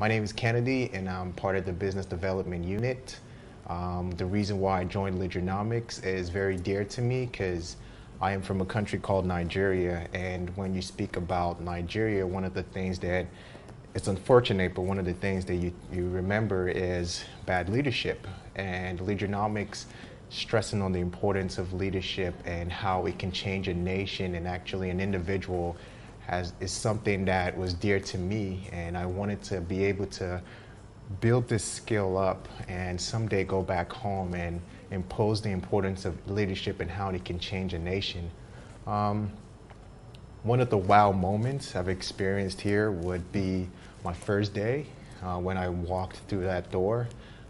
My name is Kennedy, and I'm part of the business development unit. The reason why I joined Leaderonomics is very dear to me because I am from a country called Nigeria, and when you speak about Nigeria, one of the things that it's unfortunate, but one of the things that you remember is bad leadership. And Leaderonomics stressing on the importance of leadership and how it can change a nation and actually an individual is something that was dear to me, and I wanted to be able to build this skill up and someday go back home and impose the importance of leadership and how it can change a nation. One of the wow moments I've experienced here would be my first day when I walked through that door.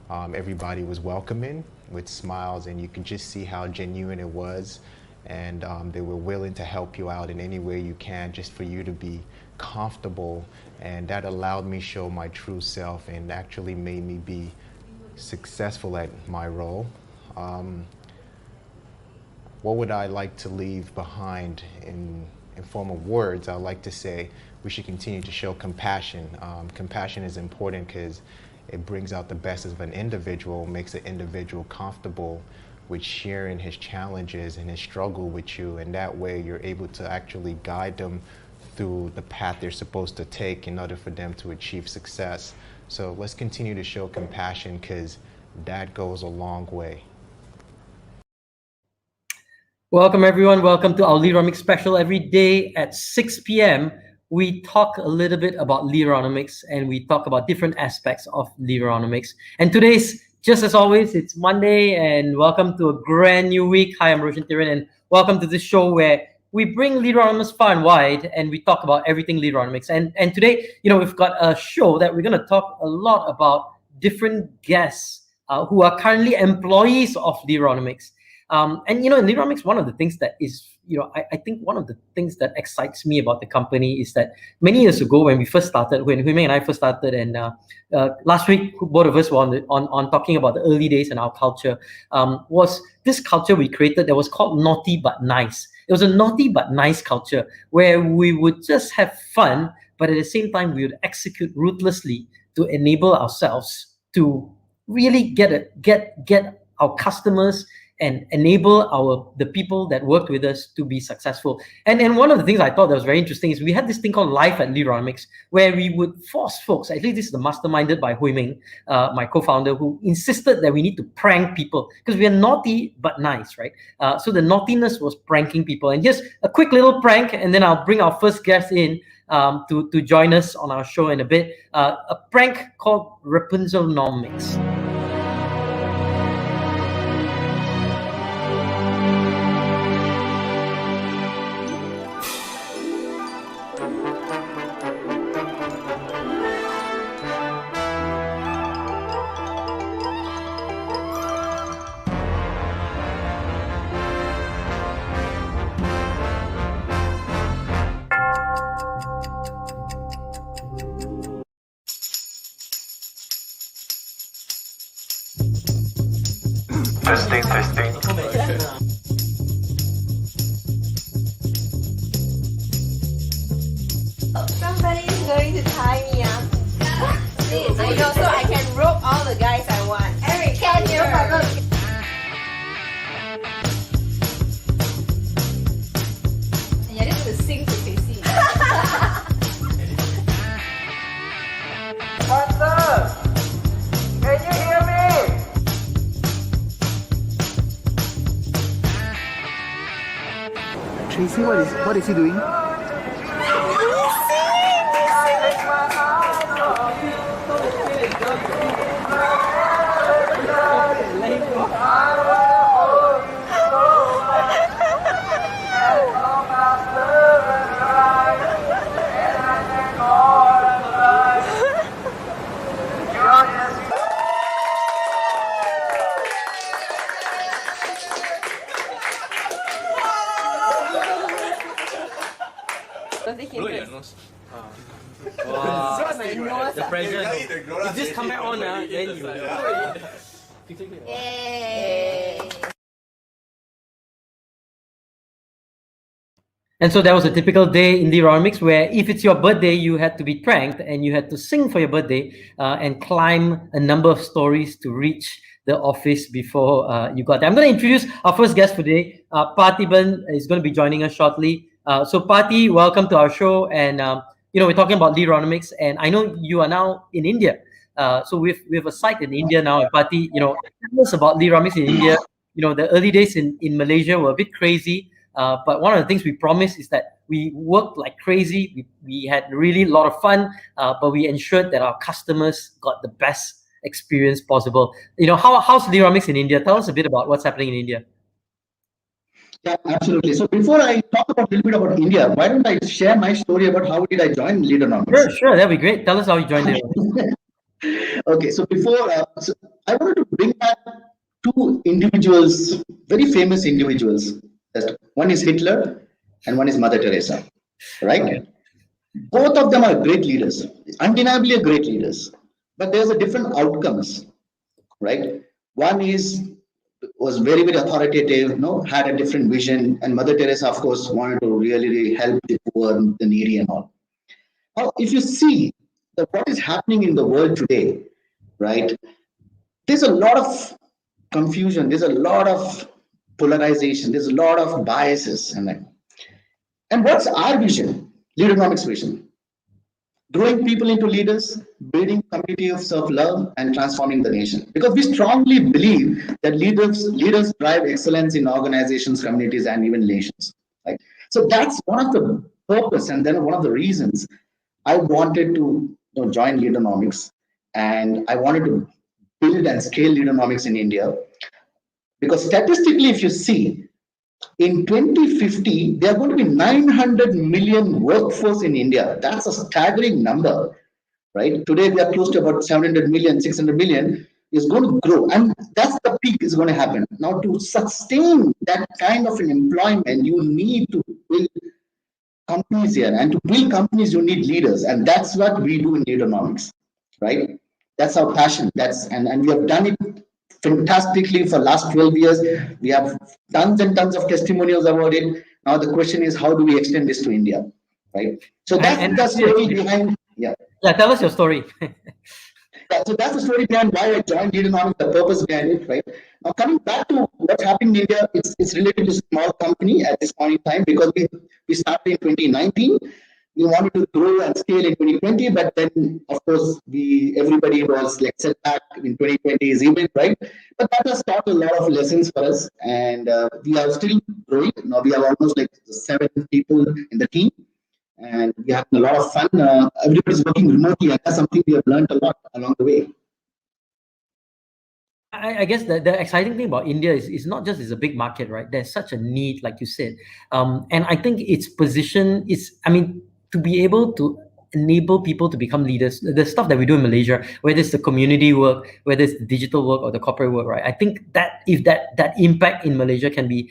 Everybody was welcoming with smiles, and you could just see how genuine it was. And they were willing to help you out in any way you can just for you to be comfortable. And that allowed me to show my true self and actually made me be successful at my role. What would I like to leave behind in form of words? I'd like to say we should continue to show compassion. Compassion is important because it brings out the best of an individual, makes an individual comfortable with sharing his challenges and his struggle with you, and that way you're able to actually guide them through the path they're supposed to take in order for them to achieve success. So let's continue to show compassion because that goes a long way. Welcome everyone, welcome to our Leaderonomics special. Every day at 6 p.m. we talk a little bit about Leaderonomics and we talk about different aspects of Leaderonomics. And today's, just as always, it's Monday, and welcome to a brand new week. Hi, I'm Roshan Thiran, and welcome to this show where we bring Leaderonomers far and wide and we talk about everything Leaderonomics. And today, we've got a show that we're going to talk a lot about different guests who are currently employees of Leaderonomics. In Leaderonomics, one of the things that is, I think one of the things that excites me about the company is that many years ago when we first started, when Hui Meng and I first started, and last week both of us were on talking about the early days and our culture, was this culture we created that was called Naughty But Nice. It was a naughty but nice culture where we would just have fun, but at the same time we would execute ruthlessly to enable ourselves to really get our customers and enable the people that worked with us to be successful. And one of the things I thought that was very interesting is we had this thing called Life at Leaderonomics, where we would force folks, at least this is the masterminded by Hui Meng, my co-founder, who insisted that we need to prank people because we are naughty but nice, right? So the naughtiness was pranking people. And just a quick little prank, and then I'll bring our first guest in to join us on our show in a bit. A prank called Rapunzelnomics. Testing. Somebody is going to tie me up. I know, so I can rope all the guys I want. Eric, can you follow? Yeah, this is sing to Stacy. Arthur! Can you hear me? Tracy, what is he doing? The pressure. If this come back on, then you. Yay! And so that was a typical day in Leaderonomics where if it's your birthday, you had to be pranked and you had to sing for your birthday and climb a number of stories to reach the office before you got there. I'm going to introduce our first guest for today. Parthiban is going to be joining us shortly. So Parthi, welcome to our show. And, we're talking about Leaderonomics, and I know you are now in India. So we have a site in India now. And Parthi, tell us about Leaderonomics in India. The early days in Malaysia were a bit crazy. But one of the things we promised is that we worked like crazy. We had really a lot of fun, but we ensured that our customers got the best experience possible. How's Leaderonomics in India? Tell us a bit about what's happening in India. Yeah, absolutely. So before I talk about a little bit about India, why don't I share my story about how did I join Leaderonomics? Sure, that'd be great. Tell us how you joined Leaderonomics. Okay, so before, I wanted to bring back two individuals, very famous individuals. One is Hitler and one is Mother Teresa, right? Okay. Both of them are great leaders, undeniably great leaders, but there's a different outcomes, right? One was very, very authoritative, had a different vision, and Mother Teresa, of course, wanted to really help the poor, the needy, and all. Now, if you see what is happening in the world today, right? There's a lot of confusion. There's a lot of polarization. There's a lot of biases, and what's our vision? Leaderonomics vision: growing people into leaders, building community of self-love, and transforming the nation. Because we strongly believe that leaders drive excellence in organizations, communities, and even nations. Right? So that's one of the purpose, and then one of the reasons I wanted to join Leaderonomics, and I wanted to build and scale Leaderonomics in India. Because statistically, if you see, in 2050, there are going to be 900 million workforce in India. That's a staggering number, right? Today, we are close to about 700 million, 600 million. Is going to grow, and that's the peak is going to happen. Now, to sustain that kind of an employment, you need to build companies here, and to build companies, you need leaders, and that's what we do in Leaderonomics, right? That's our passion. And we have done it fantastically for last 12 years. We have tons and tons of testimonials about it. Now the question is, how do we extend this to India, right? So that's the story behind. Yeah, tell us your story. So that's the story behind why I joined Leaderonomics, the purpose behind it, right? Now coming back to what's happening in India, it's relatively small company at this point in time, because we started in 2019. We wanted to grow and scale in 2020, but then of course everybody was like set back in 2020's event, right? But that has taught a lot of lessons for us, and we are still growing. Now we have almost like 7 people in the team, and we have a lot of fun. Everybody's working remotely, and that's something we have learned a lot along the way. I guess the exciting thing about India is not just it's a big market, right? There's such a need, like you said. And I think its position is, to be able to enable people to become leaders, the stuff that we do in Malaysia, whether it's the community work, whether it's the digital work or the corporate work, right? I think that if that impact in Malaysia can be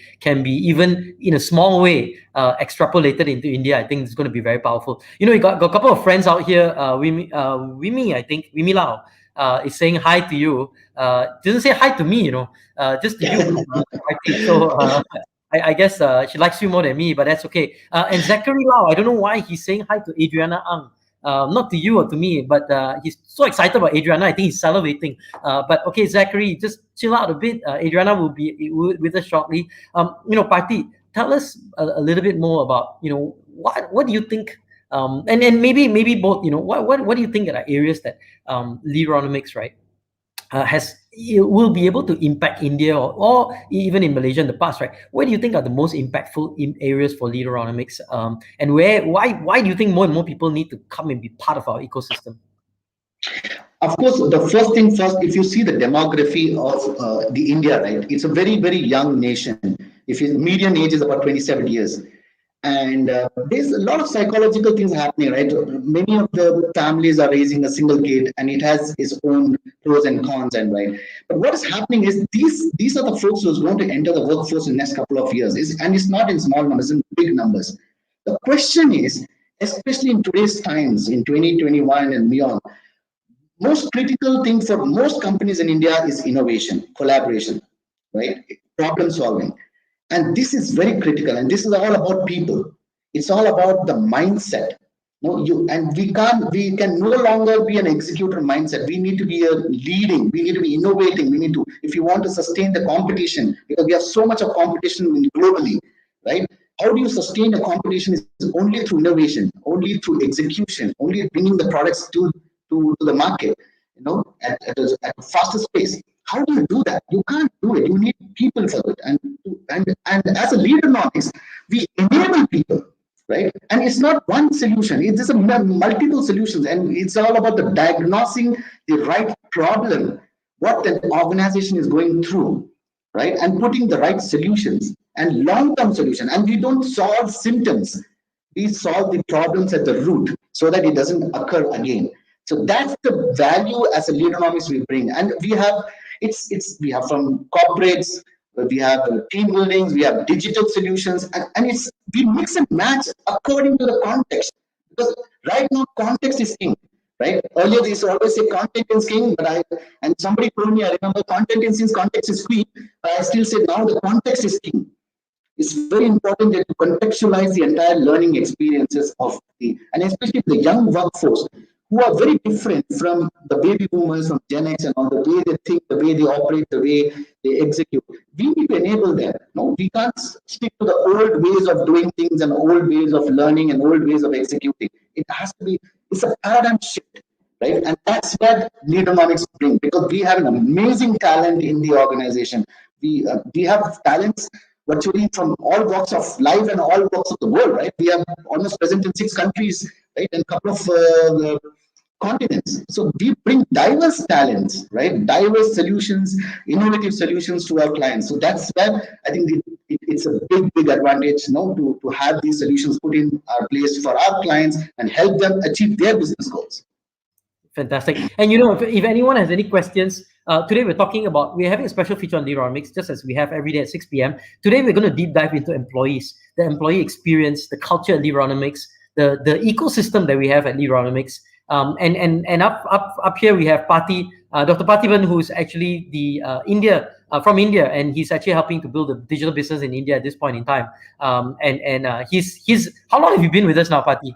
even in a small way extrapolated into India, I think it's going to be very powerful. You got a couple of friends out here. Wimi, I think, Wimi Lau is saying hi to you. Doesn't say hi to me, just to you. So I guess she likes you more than me, but that's okay. And Zachary Lau, I don't know why he's saying hi to Adriana Ang. Not to you or to me, but he's so excited about Adriana. I think he's salivating. But okay, Zachary, just chill out a bit. Adriana will be with us shortly. Parthi, tell us a little bit more about what do you think, and maybe both. What do you think are areas that Leaderonomics, right, will be able to impact India or even in Malaysia in the past, right? Where do you think are the most impactful areas for Leaderonomics, and why do you think more and more people need to come and be part of our ecosystem? Of course, the first thing first, if you see the demography of the India, right, it's a very, very young nation. If your median age is about 27 years. And there's a lot of psychological things happening, right? Many of the families are raising a single kid, and it has its own pros and cons, and right. But what is happening is these are the folks who are going to enter the workforce in the next couple of years, and it's not in small numbers, in big numbers. The question is, especially in today's times, in 2021 and beyond, most critical thing for most companies in India is innovation, collaboration, right? Problem solving. And this is very critical, and this is all about people. It's all about the mindset. No, we can no longer be an executor mindset. We need to be a leading. We need to be innovating. We need to, if you want to sustain the competition, because we have so much of competition globally, right? How do you sustain the competition is only through innovation, only through execution, only bringing the products to the market, at a fastest pace. How do you do that? You can't do it. You need people for it. And as a Leaderonomics, we enable people, right? And it's not one solution. It's just multiple solutions, and it's all about the diagnosing the right problem, what the organization is going through, right? And putting the right solutions and long-term solution. And we don't solve symptoms. We solve the problems at the root so that it doesn't occur again. So that's the value as a Leaderonomics we bring. And we have we have from corporates, we have team buildings, we have digital solutions, and we mix and match according to the context. Because right now context is king. Right? Earlier, they used to always say content is king, and somebody told me, I remember, content is since context is queen, but I still say now the context is king. It's very important that you contextualize the entire learning experiences and especially the young workforce, who are very different from the baby boomers, from Gen X, and all the way they think, the way they operate, the way they execute. We need to enable them. No, we can't stick to the old ways of doing things and old ways of learning and old ways of executing. It has to be, it's a paradigm shift, right? And that's what Leaderonomics bring, because we have an amazing talent in the organization. We have talents virtually from all walks of life and all walks of the world, right? We are almost present in 6 countries, right? And a couple of continents. So we bring diverse talents, right? Diverse solutions, innovative solutions to our clients. So that's where I think it's a big advantage, to have these solutions put in our place for our clients and help them achieve their business goals. Fantastic. And if anyone has any questions, today we're having a special feature on Leaderonomics, just as we have every day at 6 p.m. Today we're going to deep dive into employees, the employee experience, the culture at Leaderonomics, the ecosystem that we have at Leaderonomics. And up here we have Pati, Dr. Pathiban, who's actually from India, and he's actually helping to build a digital business in India at this point in time. He's how long have you been with us now, Pati?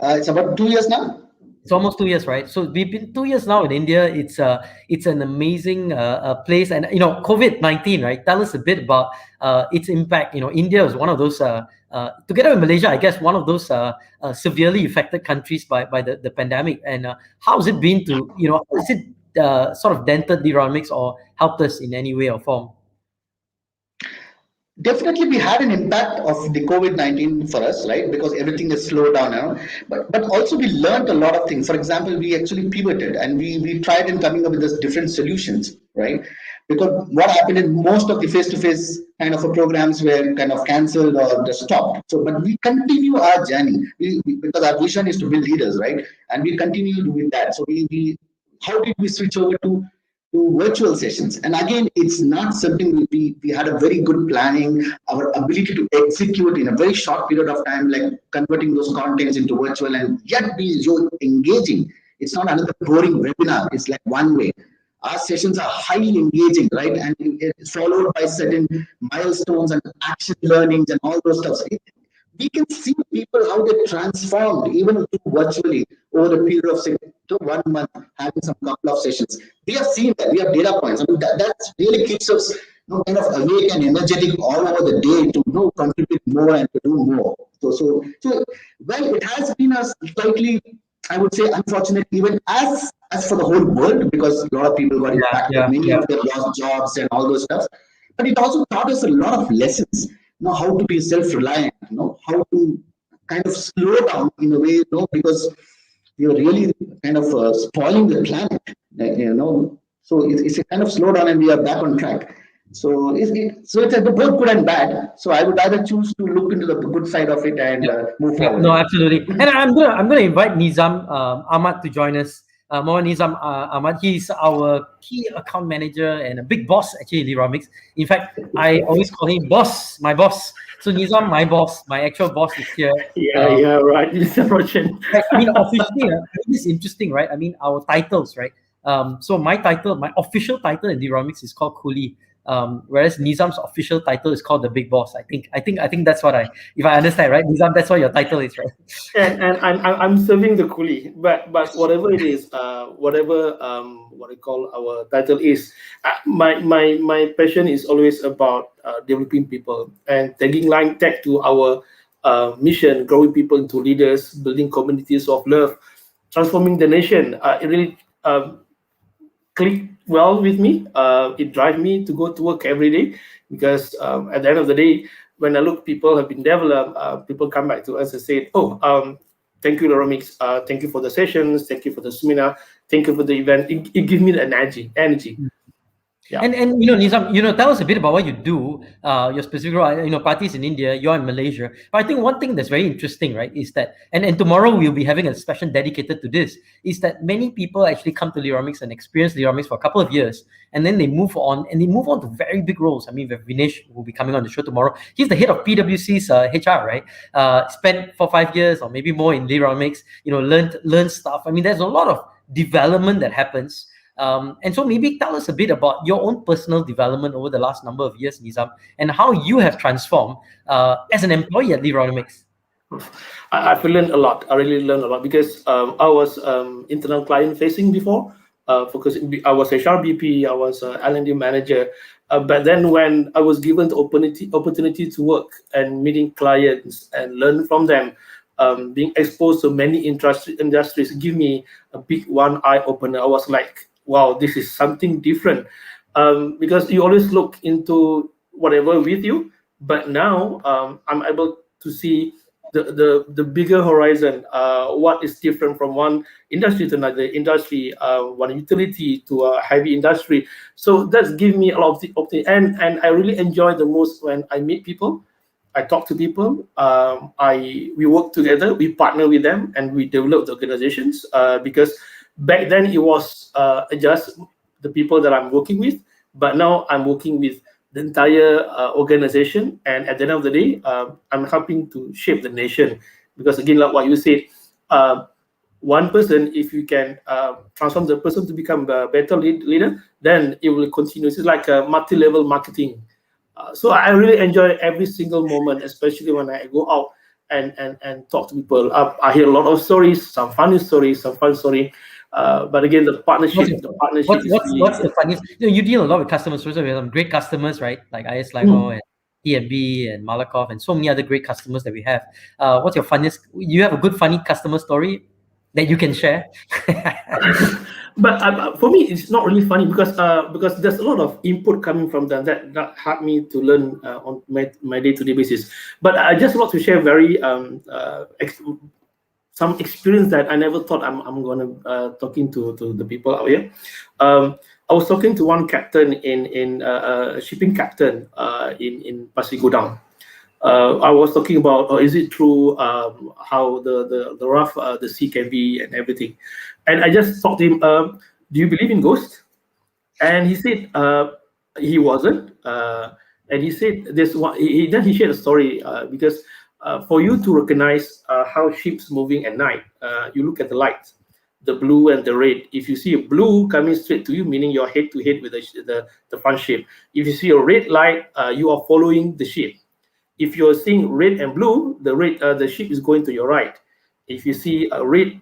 It's about 2 years now. It's almost 2 years, right? So we've been 2 years now in India. It's an amazing place, and COVID-19, right? Tell us a bit about its impact. India is one of those, together with Malaysia, I guess, one of those severely affected countries by the pandemic. And how's it been to, has it sort of dented Leaderonomics or helped us in any way or form? Definitely, we had an impact of the COVID-19 for us, right? Because everything is slowed down now. But also we learned a lot of things. For example, we actually pivoted and we tried in coming up with this different solutions, right? Because what happened in most of the face-to-face kind of programs were kind of cancelled or just stopped. So, but we continue our journey because our vision is to build leaders, right? And we continue with that. So how did we switch over to virtual sessions? And again, it's not something we had a very good planning, our ability to execute in a very short period of time, like converting those contents into virtual and yet be engaging. It's not another boring webinar. It's like one way. Our sessions are highly engaging, right? And it's followed by certain milestones and action learnings and all those stuff. We can see people how they transformed even virtually over the period of 6 to 1 month, having some couple of sessions. We have seen that. We have data points. I mean, that really keeps us kind of awake and energetic all over the day to contribute more and to do more. So well, it has been a slightly, I would say, unfortunate, even as for the whole world, because a lot of people got impacted, many of them lost jobs and all those stuff. But it also taught us a lot of lessons. How to be self-reliant, how to kind of slow down in a way, because you're really kind of spoiling the planet, So it's a kind of slow down and we are back on track. So it's both good and bad. So I would rather choose to look into the good side of it and move forward. No, absolutely. And I'm gonna invite Nizam Ahmad to join us. Nizam Ahmad, he's our key account manager and a big boss actually in Leaderonomics. In fact, I always call him boss, my boss. So Nizam, my boss, my actual boss is here. Yeah, right. Mr. Roshan. I mean, officially, it's interesting, right? I mean, our titles, right? So my official title in Leaderonomics is called Coolie. whereas Nizam's official title is called the Big Boss. I think that's what if I understand right, Nizam, that's what your title is, right? And I'm serving the coolie, but whatever it is, whatever what I call our title is, my passion is always about developing people and tagging line tag to our mission, growing people into leaders, building communities of love, transforming the nation. It really clicked well with me. It drives me to go to work every day because at the end of the day, when I look, people have been developed. People come back to us and say, "Oh, thank you, Leaderonomics. Thank you for the sessions. Thank you for the seminar. Thank you for the event." It gives me the energy. Yeah. And Nizam, tell us a bit about what you do, your specific role. Parties in India, you're in Malaysia. But I think one thing that's very interesting, right, is that, and tomorrow we'll be having a session dedicated to this, is that many people actually come to Leaderonomics and experience Leaderonomics for a couple of years, and then they move on, to very big roles. I mean, Vinesh will be coming on the show tomorrow. He's the head of PwC's HR, right? Spent 5 years or maybe more in Leaderonomics, learned stuff. I mean, there's a lot of development that happens. And so maybe tell us a bit about your own personal development over the last number of years, Nizam, and how you have transformed as an employee at Leaderonomics. I've learned a lot. I really learned a lot because I was internal client facing before. Focusing, I was HRBP, I was L&D manager. But then when I was given the opportunity to work and meeting clients and learn from them, being exposed to many industries give me a big one eye opener. I was like, wow, this is something different, because you always look into whatever with you, but now I'm able to see the bigger horizon, what is different from one industry to another industry, one utility to a heavy industry. So that's given me a lot of the and I really enjoy the most when I meet people, I talk to people, we work together, we partner with them, and we develop the organizations, because back then it was just the people that I'm working with, but now I'm working with the entire organization, and at the end of the day, I'm helping to shape the nation. Because again, like what you said, one person, if you can transform the person to become a better leader, then it will continue. It's like a multi-level marketing. So I really enjoy every single moment, especially when I go out and talk to people. I hear a lot of stories, some funny stories, some fun story. But again, the partnership. What's the funniest? You deal a lot with customers. So we have some great customers, right? Like IS Lago and TNB and Malakoff and so many other great customers that we have. What's your funniest? You have a good funny customer story that you can share? But for me, it's not really funny because there's a lot of input coming from them that help me to learn on my day-to-day basis. But I just want to share very some experience that I never thought I'm gonna talking to the people out here. I was talking to one captain in a shipping captain in Pasir Gudang. I was talking about, is it true how the rough the sea can be and everything, and I just talked to him. Do you believe in ghosts? And he said he wasn't, and he said this one. Then he shared a story because for you to recognize how ships moving at night, you look at the lights, the blue and the red. If you see a blue coming straight to you, meaning you're head to head with the front ship. If you see a red light, you are following the ship. If you're seeing red and blue, the ship is going to your right. If you see a red,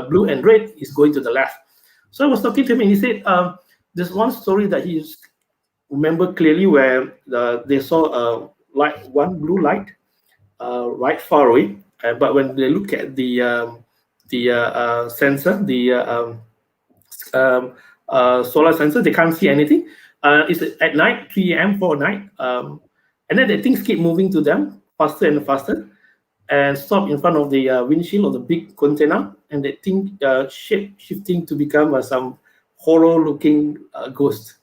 blue and red, is going to the left. So I was talking to him, and he said, there's one story that he remember clearly where they saw one blue light right far away, but when they look at the sensor, the solar sensor, they can't see anything. It's at night, 3 a.m. for night. And then the things keep moving to them faster and faster, and stop in front of the windshield of the big container, and the thing shape shifting to become some horror-looking ghost.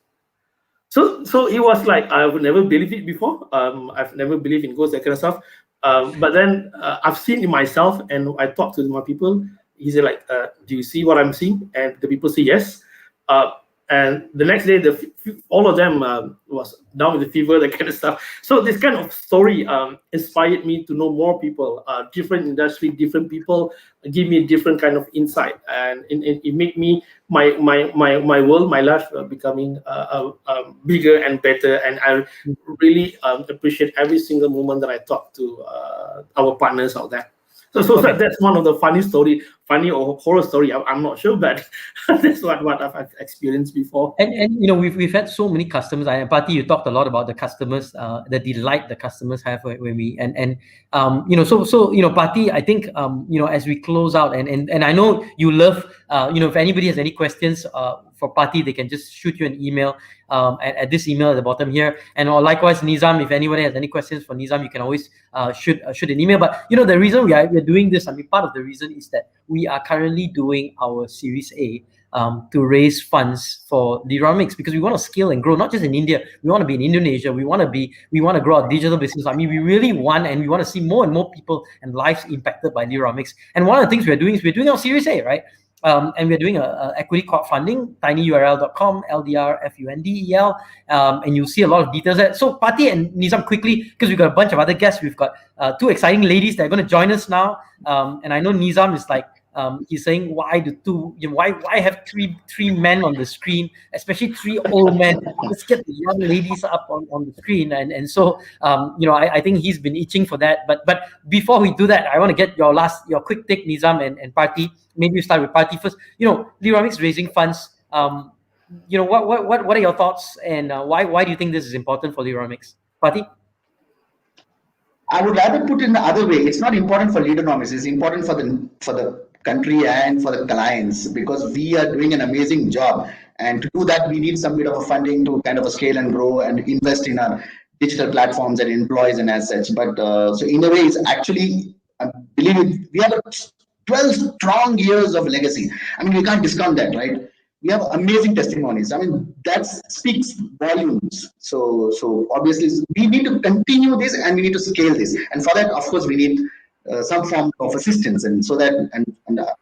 So it was like, I would never believe it before. I've never believed in ghosts, that kind of stuff. But then I've seen it myself, and I talked to my people. He said, like, do you see what I'm seeing? And the people say yes. And the next day, all of them was down with the fever, that kind of stuff. So this kind of story inspired me to know more people, different industry, different people, give me a different kind of insight, and it made me my world, my life becoming bigger and better. And I really appreciate every single moment that I talk to our partners out there. So that's one of the funny or horror story. I'm not sure, but that's what I've experienced before. And we've had so many customers. Pati, you talked a lot about the customers, the delight the customers have when we Pati, I think as we close out, and I know you love if anybody has any questions for Pati, they can just shoot you an email at this email at the bottom here. And or likewise, Nizam, if anybody has any questions for Nizam, you can always shoot an email. But the reason we're doing this, part of the reason is that we are currently doing our Series A to raise funds for Leaderonomics, because we want to scale and grow, not just in India. We want to be in Indonesia. We want to grow our digital business. We really want, and we want to see more and more people and lives impacted by Leaderonomics. And one of the things we're doing is we're doing our Series A, right? And we're doing a equity crowdfunding, tinyurl.com, LDRFUNDEL, and you'll see a lot of details there. So Pati and Nizam, quickly, because we've got a bunch of other guests. We've got two exciting ladies that are going to join us now. And I know Nizam is like, he's saying, why have three men on the screen, especially three old men? Let's get the young ladies up on the screen. And so I think he's been itching for that. But before we do that, I want to get your quick take, Nizam and Pati. Maybe you start with Pati first. Leaderonomics raising funds. What are your thoughts, and why do you think this is important for Leaderonomics? Pati? I would rather put it in the other way. It's not important for Leaderonomics. It's important for the country and for the clients, because we are doing an amazing job. And to do that, we need some bit of a funding to kind of scale and grow and invest in our digital platforms and employees and as such. But so in a way, it's actually, I believe we have 12 strong years of legacy. We can't discount that, right? We have amazing testimonies. That speaks volumes. So obviously we need to continue this and we need to scale this. And for that, of course, we need some form of assistance. And so that, and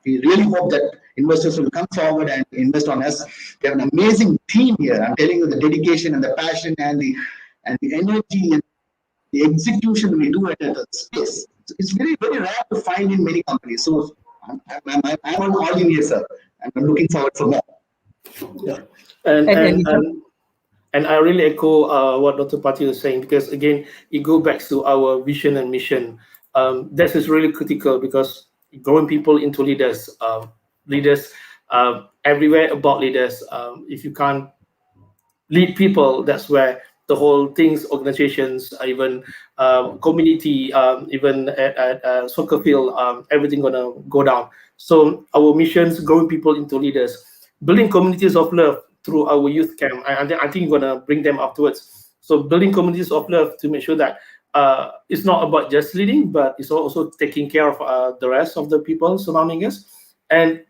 we really hope that investors will come forward and invest on us. We have an amazing team here. I'm telling you, the dedication and the passion and the energy and the execution we do at the space. It's very, very rare to find in many companies. So I'm on all in here, sir. And I'm looking forward for more. Yeah. And I really echo what Dr. Pati was saying, because again, it goes back to our vision and mission. This is really critical, because growing people into leaders, everywhere about leaders. If you can't lead people, that's where the whole things, organizations, even community, even at soccer field, everything gonna go down. So our missions, growing people into leaders, building communities of love through our youth camp. I think we're gonna bring them afterwards. So building communities of love to make sure that it's not about just leading, but it's also taking care of the rest of the people surrounding us, and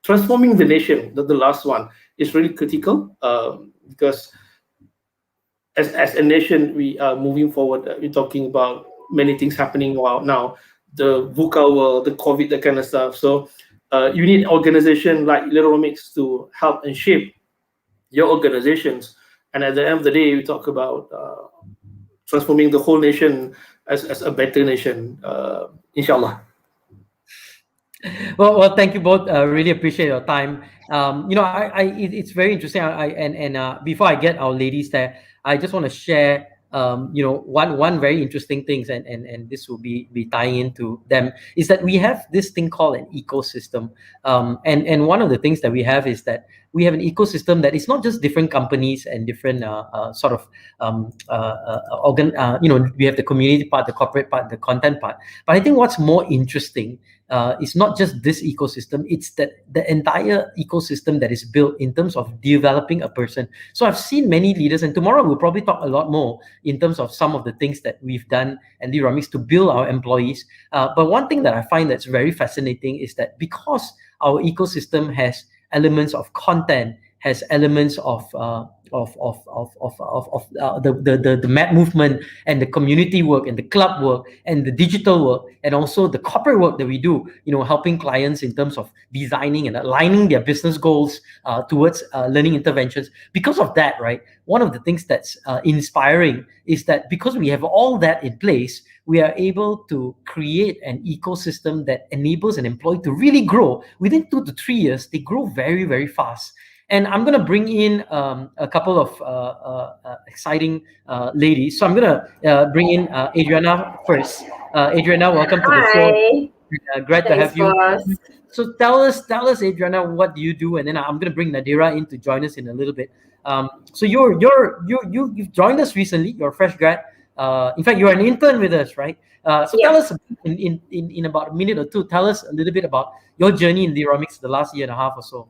transforming the nation. The last one is really critical, because as a nation, we are moving forward. We're talking about many things happening now, the VUCA world, the COVID, that kind of stuff. So you need organization like Leaderonomics to help and shape your organizations. And at the end of the day, we talk about transforming the whole nation as a better nation, inshallah. Well, thank you both. Really appreciate your time. It's very interesting. Before I get our ladies there, I just want to share, one very interesting things, and this will be tying into them, is that we have this thing called an ecosystem. And one of the things that we have is that we have an ecosystem that is not just different companies and different we have the community part, the corporate part, the content part. But I think what's more interesting is not just this ecosystem, it's that the entire ecosystem that is built in terms of developing a person. So I've seen many leaders, and tomorrow we'll probably talk a lot more in terms of some of the things that we've done at Leaderonomics to build our employees. But one thing that I find that's very fascinating is that because our ecosystem has elements of content, has elements of the map movement and the community work and the club work and the digital work and also the corporate work that we do, helping clients in terms of designing and aligning their business goals towards learning interventions. Because of that, right, one of the things that's inspiring is that because we have all that in place, we are able to create an ecosystem that enables an employee to really grow. Within 2 to 3 years, they grow very, very fast. And I'm going to bring in a couple of exciting ladies. So I'm going to bring in Adriana first. Adriana, welcome to the show. Glad to have you. Boss. So tell us, Adriana, what do you do? And then I'm going to bring Nadira in to join us in a little bit. So you've joined us recently. You're a fresh grad. In fact, you're an intern with us, right? So tell us in about a minute or two. Tell us a little bit about your journey in Leaderonomics the last year and a half or so.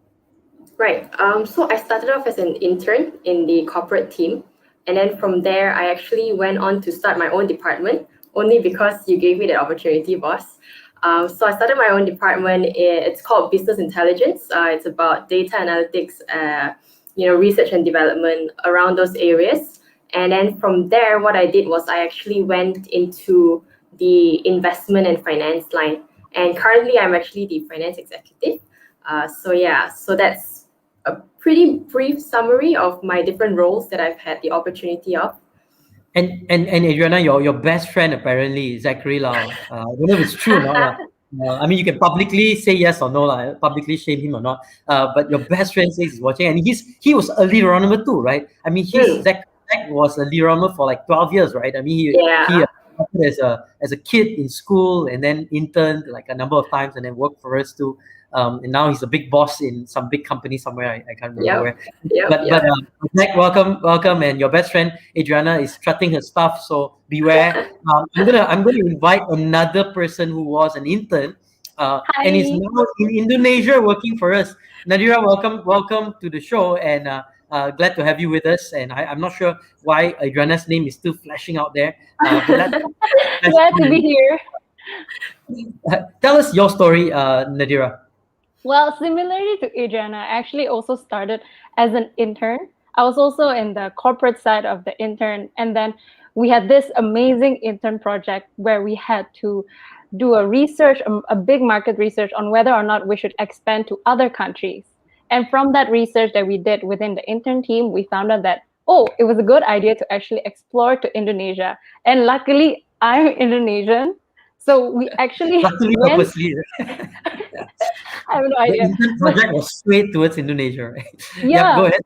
Right. So I started off as an intern in the corporate team. And then from there, I actually went on to start my own department, only because you gave me that opportunity, boss. So I started my own department. It's called Business Intelligence. It's about data analytics, research and development around those areas. And then from there, what I did was I actually went into the investment and finance line. And currently, I'm actually the finance executive. So that's a pretty brief summary of my different roles that I've had the opportunity of. And Adriana, your best friend apparently is Zachary Lau. I don't know if it's true or not. I mean, you can publicly say yes or no, publicly shame him or not. But your best friend says he's watching, and he was a Leaderonomer too, right? I mean, Zach was a Leaderonomer for like 12 years, right? I mean, he as a kid in school and then interned like a number of times and then worked for us too. And now he's a big boss in some big company somewhere. I can't remember where. But Zach, welcome, and your best friend Adriana is strutting her stuff, so beware. I'm gonna invite another person who was an intern and is now in Indonesia working for us. Nadira, welcome to the show, and glad to have you with us. And I'm not sure why Adriana's name is still flashing out there. But glad to be here. Tell us your story, Nadira. Well, similarly to Adriana, I actually also started as an intern. I was also in the corporate side of the intern. And then we had this amazing intern project where we had to do a big market research on whether or not we should expand to other countries. And from that research that we did within the intern team, we found out that, it was a good idea to actually explore to Indonesia. And luckily, I'm Indonesian. So we actually purposely. I have no idea. The intern project was straight towards Indonesia, right? Yeah, go ahead.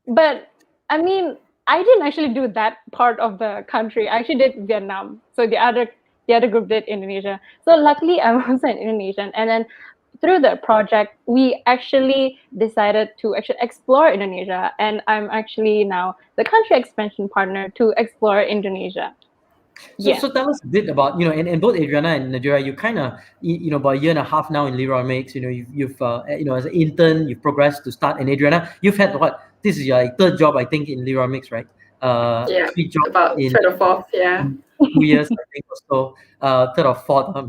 But I mean, I didn't actually do that part of the country. I actually did Vietnam. So the other group did Indonesia. So luckily, I was an Indonesian. And then through the project, we actually decided to actually explore Indonesia. And I'm actually now the country expansion partner to explore Indonesia. So tell us a bit about, and both Adriana and Nadira, you kind of, about a year and a half now in Leaderonomics, you've as an intern, you've progressed to start. And Adriana, you've had this is your third job, I think, in Leaderonomics, right? 3 jobs about third or fourth, 2 years, I think, or so, third or fourth. But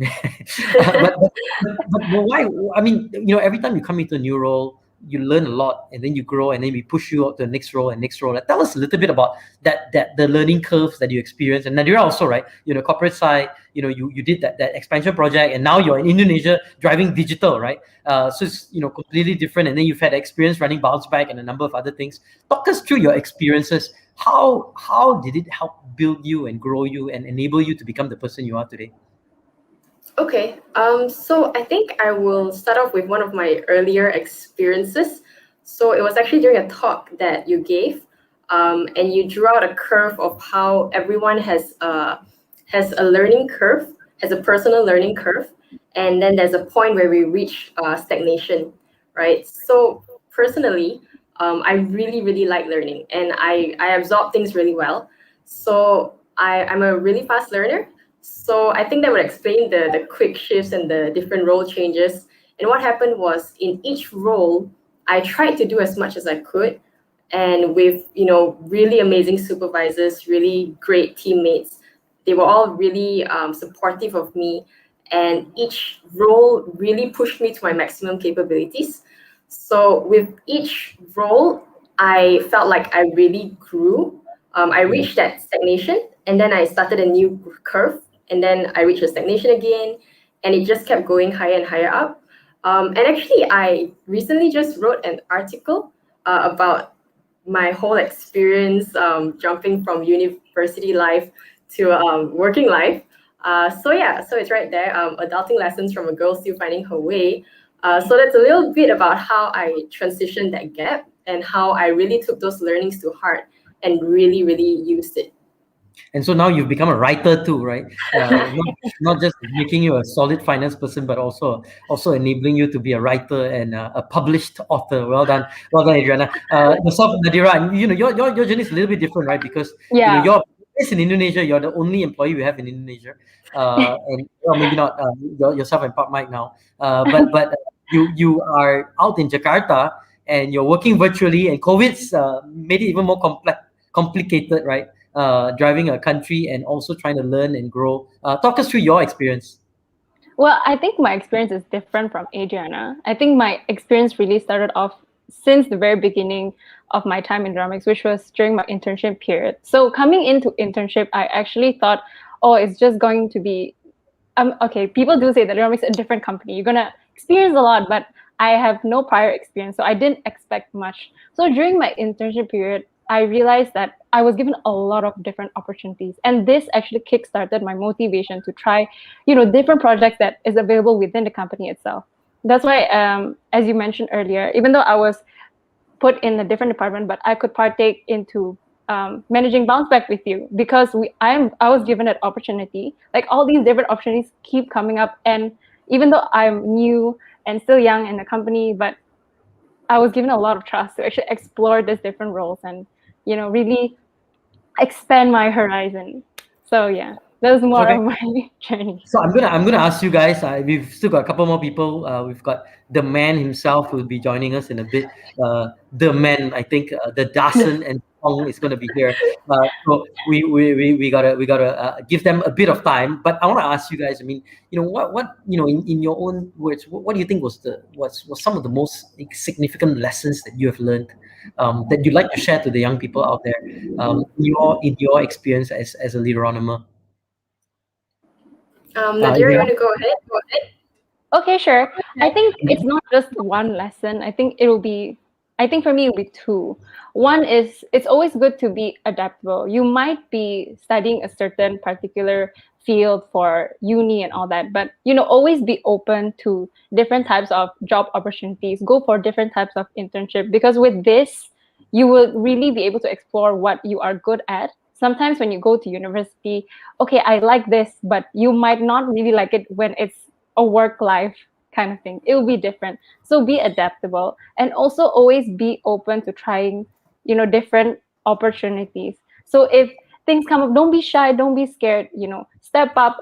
why? I mean, every time you come into a new role, you learn a lot, and then you grow, and then we push you up to the next role and next role. Tell us a little bit about the learning curves that you experience. And Nadira also, right? Corporate side, you did that expansion project, and now you're in Indonesia driving digital, right? So it's completely different. And then you've had experience running Bounce Back and a number of other things. Talk us through your experiences. How did it help build you and grow you and enable you to become the person you are today? Okay, so I think I will start off with one of my earlier experiences. So it was actually during a talk that you gave, and you drew out a curve of how everyone has a learning curve, has a personal learning curve, and then there's a point where we reach stagnation, right? So personally, I really, really like learning, and I absorb things really well. So I'm a really fast learner. So I think that would explain the quick shifts and the different role changes. And what happened was in each role, I tried to do as much as I could. And with, really amazing supervisors, really great teammates, they were all really supportive of me. And each role really pushed me to my maximum capabilities. So with each role, I felt like I really grew. I reached that stagnation, and then I started a new curve, and then I reached the stagnation again, and it just kept going higher and higher up. And actually, I recently just wrote an article about my whole experience jumping from university life to working life. So yeah, so it's right there, adulting lessons from a girl still finding her way. So that's a little bit about how I transitioned that gap and how I really took those learnings to heart and really, really used it. And so now you've become a writer too, right? Not just making you a solid finance person, but also enabling you to be a writer and a published author. Well done, Adriana. Yourself, Nadira, and your journey is a little bit different, right? Because Yeah. you're based in Indonesia. You're the only employee we have in Indonesia, and maybe not yourself and Pak Mike now. But you are out in Jakarta and you're working virtually, and COVID's made it even more complicated, right? Driving a country and also trying to learn and grow. Talk us through your experience. Well, I think my experience is different from Adriana. I think my experience really started off since the very beginning of my time in Leaderonomics, which was during my internship period. So coming into internship, I actually thought, oh, it's just going to be, okay, people do say that Leaderonomics is a different company. You're going to experience a lot, but I have no prior experience, so I didn't expect much. So during my internship period, I realized that I was given a lot of different opportunities. And this actually kickstarted my motivation to try, different projects that is available within the company itself. That's why, as you mentioned earlier, even though I was put in a different department, but I could partake into managing Bounce Back with you because I was given that opportunity. Like all these different opportunities keep coming up. And even though I'm new and still young in the company, but I was given a lot of trust to actually explore these different roles and really expand my horizon. So yeah, that was more of my journey. So I'm gonna ask you guys. We've still got a couple more people. We've got the man himself who will be joining us in a bit. The man, I think, the Dasan and Song is gonna be here. So we gotta give them a bit of time. But I want to ask you guys. I mean, what in your own words, what do you think was some of the most significant lessons that you have learned that you'd like to share to the young people out there in your experience as a Leaderonomer? Nadira, you want to go ahead? Okay, sure. I think it's not just one lesson. I think for me, it'll be two. One is it's always good to be adaptable. You might be studying a certain particular field for uni and all that, but always be open to different types of job opportunities. Go for different types of internship because with this, you will really be able to explore what you are good at. Sometimes when you go to university, okay, I like this, but you might not really like it when it's a work life kind of thing. It will be different. So be adaptable and also always be open to trying, different opportunities. So if things come up, don't be shy, don't be scared, step out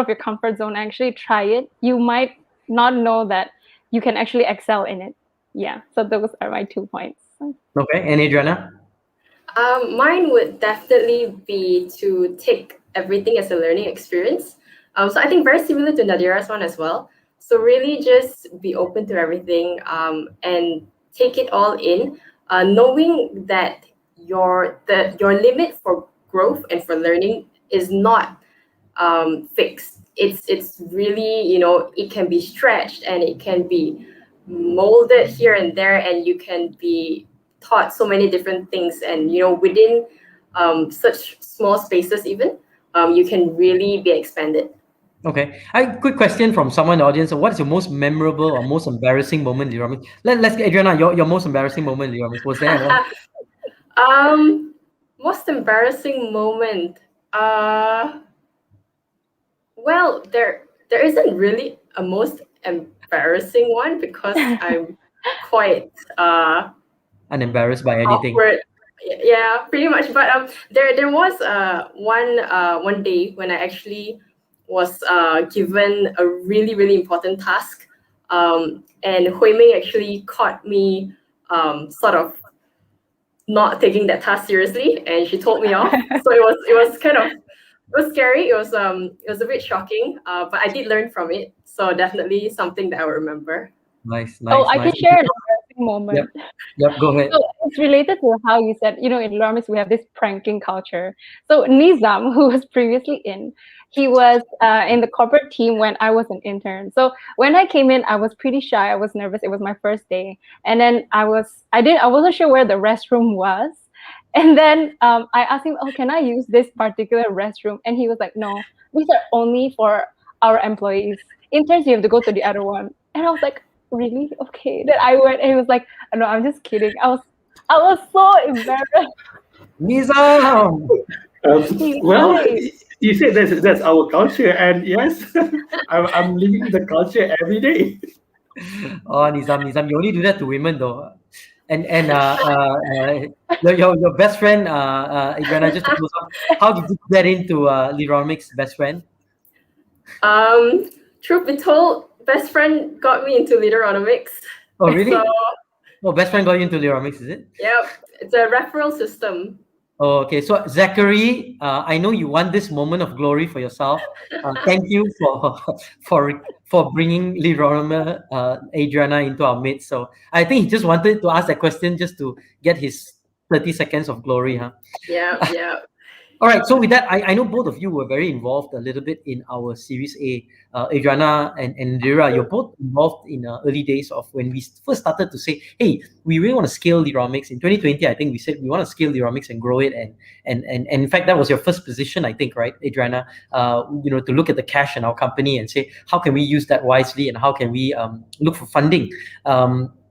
of your comfort zone, actually try it. You might not know that you can actually excel in it. Yeah. So those are my 2 points. Okay. And Adriana? Mine would definitely be to take everything as a learning experience. So I think very similar to Nadira's one as well. So really just be open to everything and take it all in, knowing that your limit for growth and for learning is not fixed. It's really, it can be stretched and it can be molded here and there, and you can be taught so many different things, and within such small spaces even you can really be expanded. Okay. Quick question from someone in the audience. So what is your most memorable or most embarrassing moment in Leaderonomics? Let's get Adriana, your most embarrassing moment in Leaderonomics. Was there one? Most embarrassing moment. Well, there isn't really a most embarrassing one because I'm quite unembarrassed by anything. Awkward. Yeah, pretty much. But there was one day when I actually was given a really, really important task, and Hui Ming actually caught me sort of not taking that task seriously, and she told me off. So it was scary. It was a bit shocking, but I did learn from it. So definitely something that I will remember. Nice. Oh, I can share an embarrassing moment. Yep. Go ahead. So it's related to how you said, in Leaderonomics, we have this pranking culture. So Nizam, who was previously he was in the corporate team when I was an intern. So when I came in, I was pretty shy. I was nervous. It was my first day. And then I wasn't sure where the restroom was. And then I asked him, oh, can I use this particular restroom? And he was like, no, these are only for our employees. Interns, you have to go to the other one. And I was like, really? Okay. Then I went and he was like, no, I'm just kidding. I was so embarrassed. Nizam! Well, you said that's our culture, and yes, I'm living the culture every day. Oh, Nizam, you only do that to women though. And your best friend, Adriana, just to close up, how did you get into Leaderonomics, best friend? Truth be told, best friend got me into Leaderonomics. Oh, really? So, best friend got you into Leaderonomics, is it? yep, it's a referral system. Oh, okay. So Zachary, I know you want this moment of glory for yourself. Thank you for bringing Leaderonomer Adriana into our midst. So I think he just wanted to ask that question just to get his 30 seconds of glory, huh? Yeah. All right, so with that, I know both of you were very involved a little bit in our Series A. Adriana and Lira, you're both involved in early days of when we first started to say, hey, we really want to scale Leaderonomics. In 2020, I think we said we want to scale Leaderonomics and grow it. And in fact, that was your first position, I think, right, Adriana? To look at the cash in our company and say, how can we use that wisely and how can we look for funding?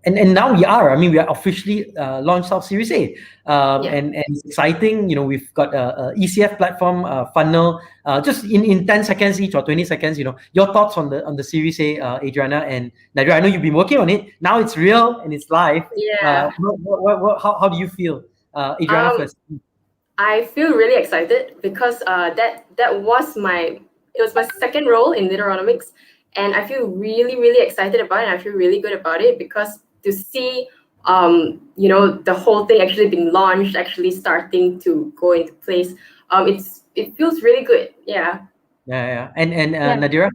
And now we are. I mean, we are officially launched our Series A, and it's exciting. We've got a ECF platform funnel. Just in 10 seconds each or 20 seconds, your thoughts on the Series A, Adriana and Nadia. I know you've been working on it. Now it's real and it's live. Yeah. How do you feel, Adriana? First. I feel really excited because that was my second role in Leaderonomics, and I feel really, really excited about it. And I feel really good about it because to see the whole thing actually being launched, actually starting to go into place, it feels really good. Yeah. And Nadira?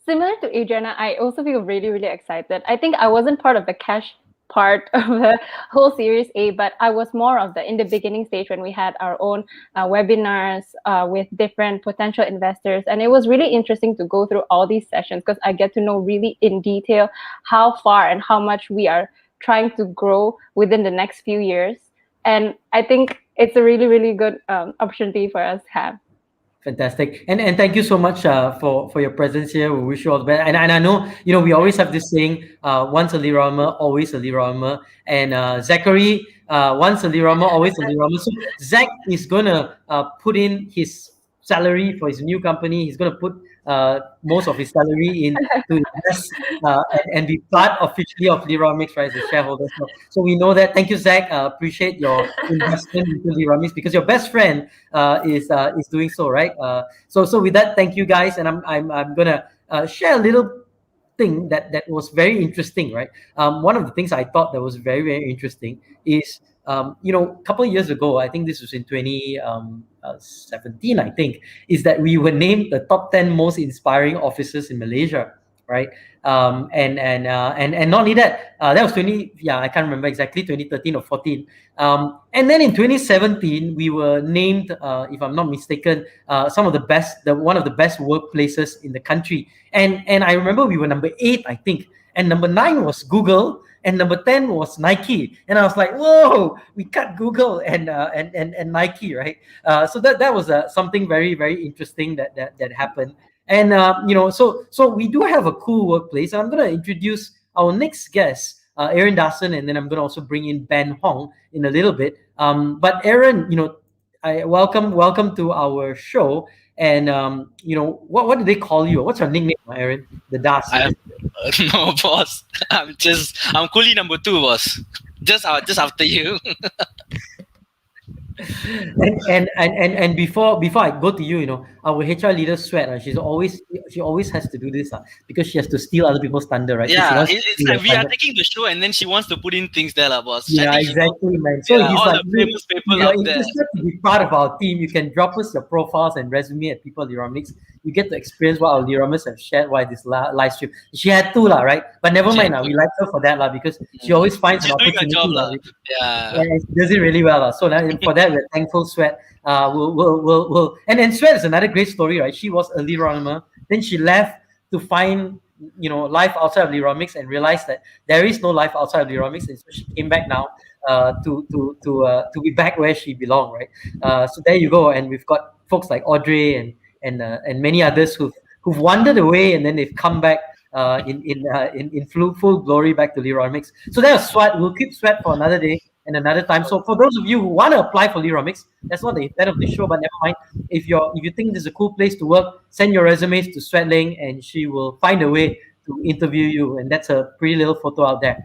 Similar to Adriana, I also feel really, really excited. I think I wasn't part of the cash part of the whole Series A, but I was more of in the beginning stage when we had our own webinars with different potential investors. And it was really interesting to go through all these sessions because I get to know really in detail how far and how much we are trying to grow within the next few years. And I think it's a really, really good opportunity for us to have. Fantastic. And thank you so much for your presence here. We wish you all the best. And I know, we always have this saying, once a Leaderonomer, always a Leaderonomer. And Zachary, once a Leaderonomer, always a Leaderonomer. So Zach is going to put in his salary for his new company. He's going to put most of his salary in to invest and be part officially of Leaderonomics, right, as a shareholder. So we know that. Thank you, Zach. Appreciate your investment into Leaderonomics because your best friend is doing so, right? So with that, thank you guys, and I'm gonna share a little thing that was very interesting, right? One of the things I thought that was very, very interesting is a couple of years ago, I think this was in 2017, I think, is that we were named the top 10 most inspiring officers in Malaysia, right? And not only that, that was I can't remember exactly, 2013 or 14. And then in 2017, we were named, if I'm not mistaken, one of the best workplaces in the country. And I remember we were number 8, I think, and number 9 was Google. And number 10 was Nike, and I was like, "Whoa, we cut Google and Nike, right?" So that was something very, very interesting that happened. And so we do have a cool workplace. I'm going to introduce our next guest, Aaron Dawson, and then I'm going to also bring in Ben Hong in a little bit. But Aaron, I welcome to our show. And what do they call you? What's your nickname, Aaron? The Das. No, boss. I'm coolie number 2, boss. Just after you. and before I go to you, our HR leader Sweat, she always has to do this because she has to steal other people's thunder, right? Yeah, it's like we are taking the show and then she wants to put in things there, boss. Yeah, exactly, man. So he's all like, the famous people you're out there. interested to be part of our team, you can drop us your profiles and resume at People Leaderonomics. you get to experience what our Leaderonomers have shared while this live stream. She had to lah, right? But never mind lah. We like her for that lah because she always finds an She's doing her opportunity. job, lah. lah. Yeah. And she does it really well. lah. So for that, we're thankful, Sweat. We'll and then Sweat is another great story, right? She was a Leaderonomer. Then she left to find life outside of Leaderonomics and realized that there is no life outside of Leaderonomics, and so she came back now to be back where she belonged, right? So there you go, and we've got folks like Audrey and many others who've wandered away and then they've come back in full glory back to Leaderonomics. So that was Sweat. We'll keep Sweat for another day and another time. So for those of you who want to apply for Leaderonomics, that's not the intent of the show, but never mind. If you think this is a cool place to work, send your resumes to Sweat Ling and she will find a way to interview you, and that's a pretty little photo out there.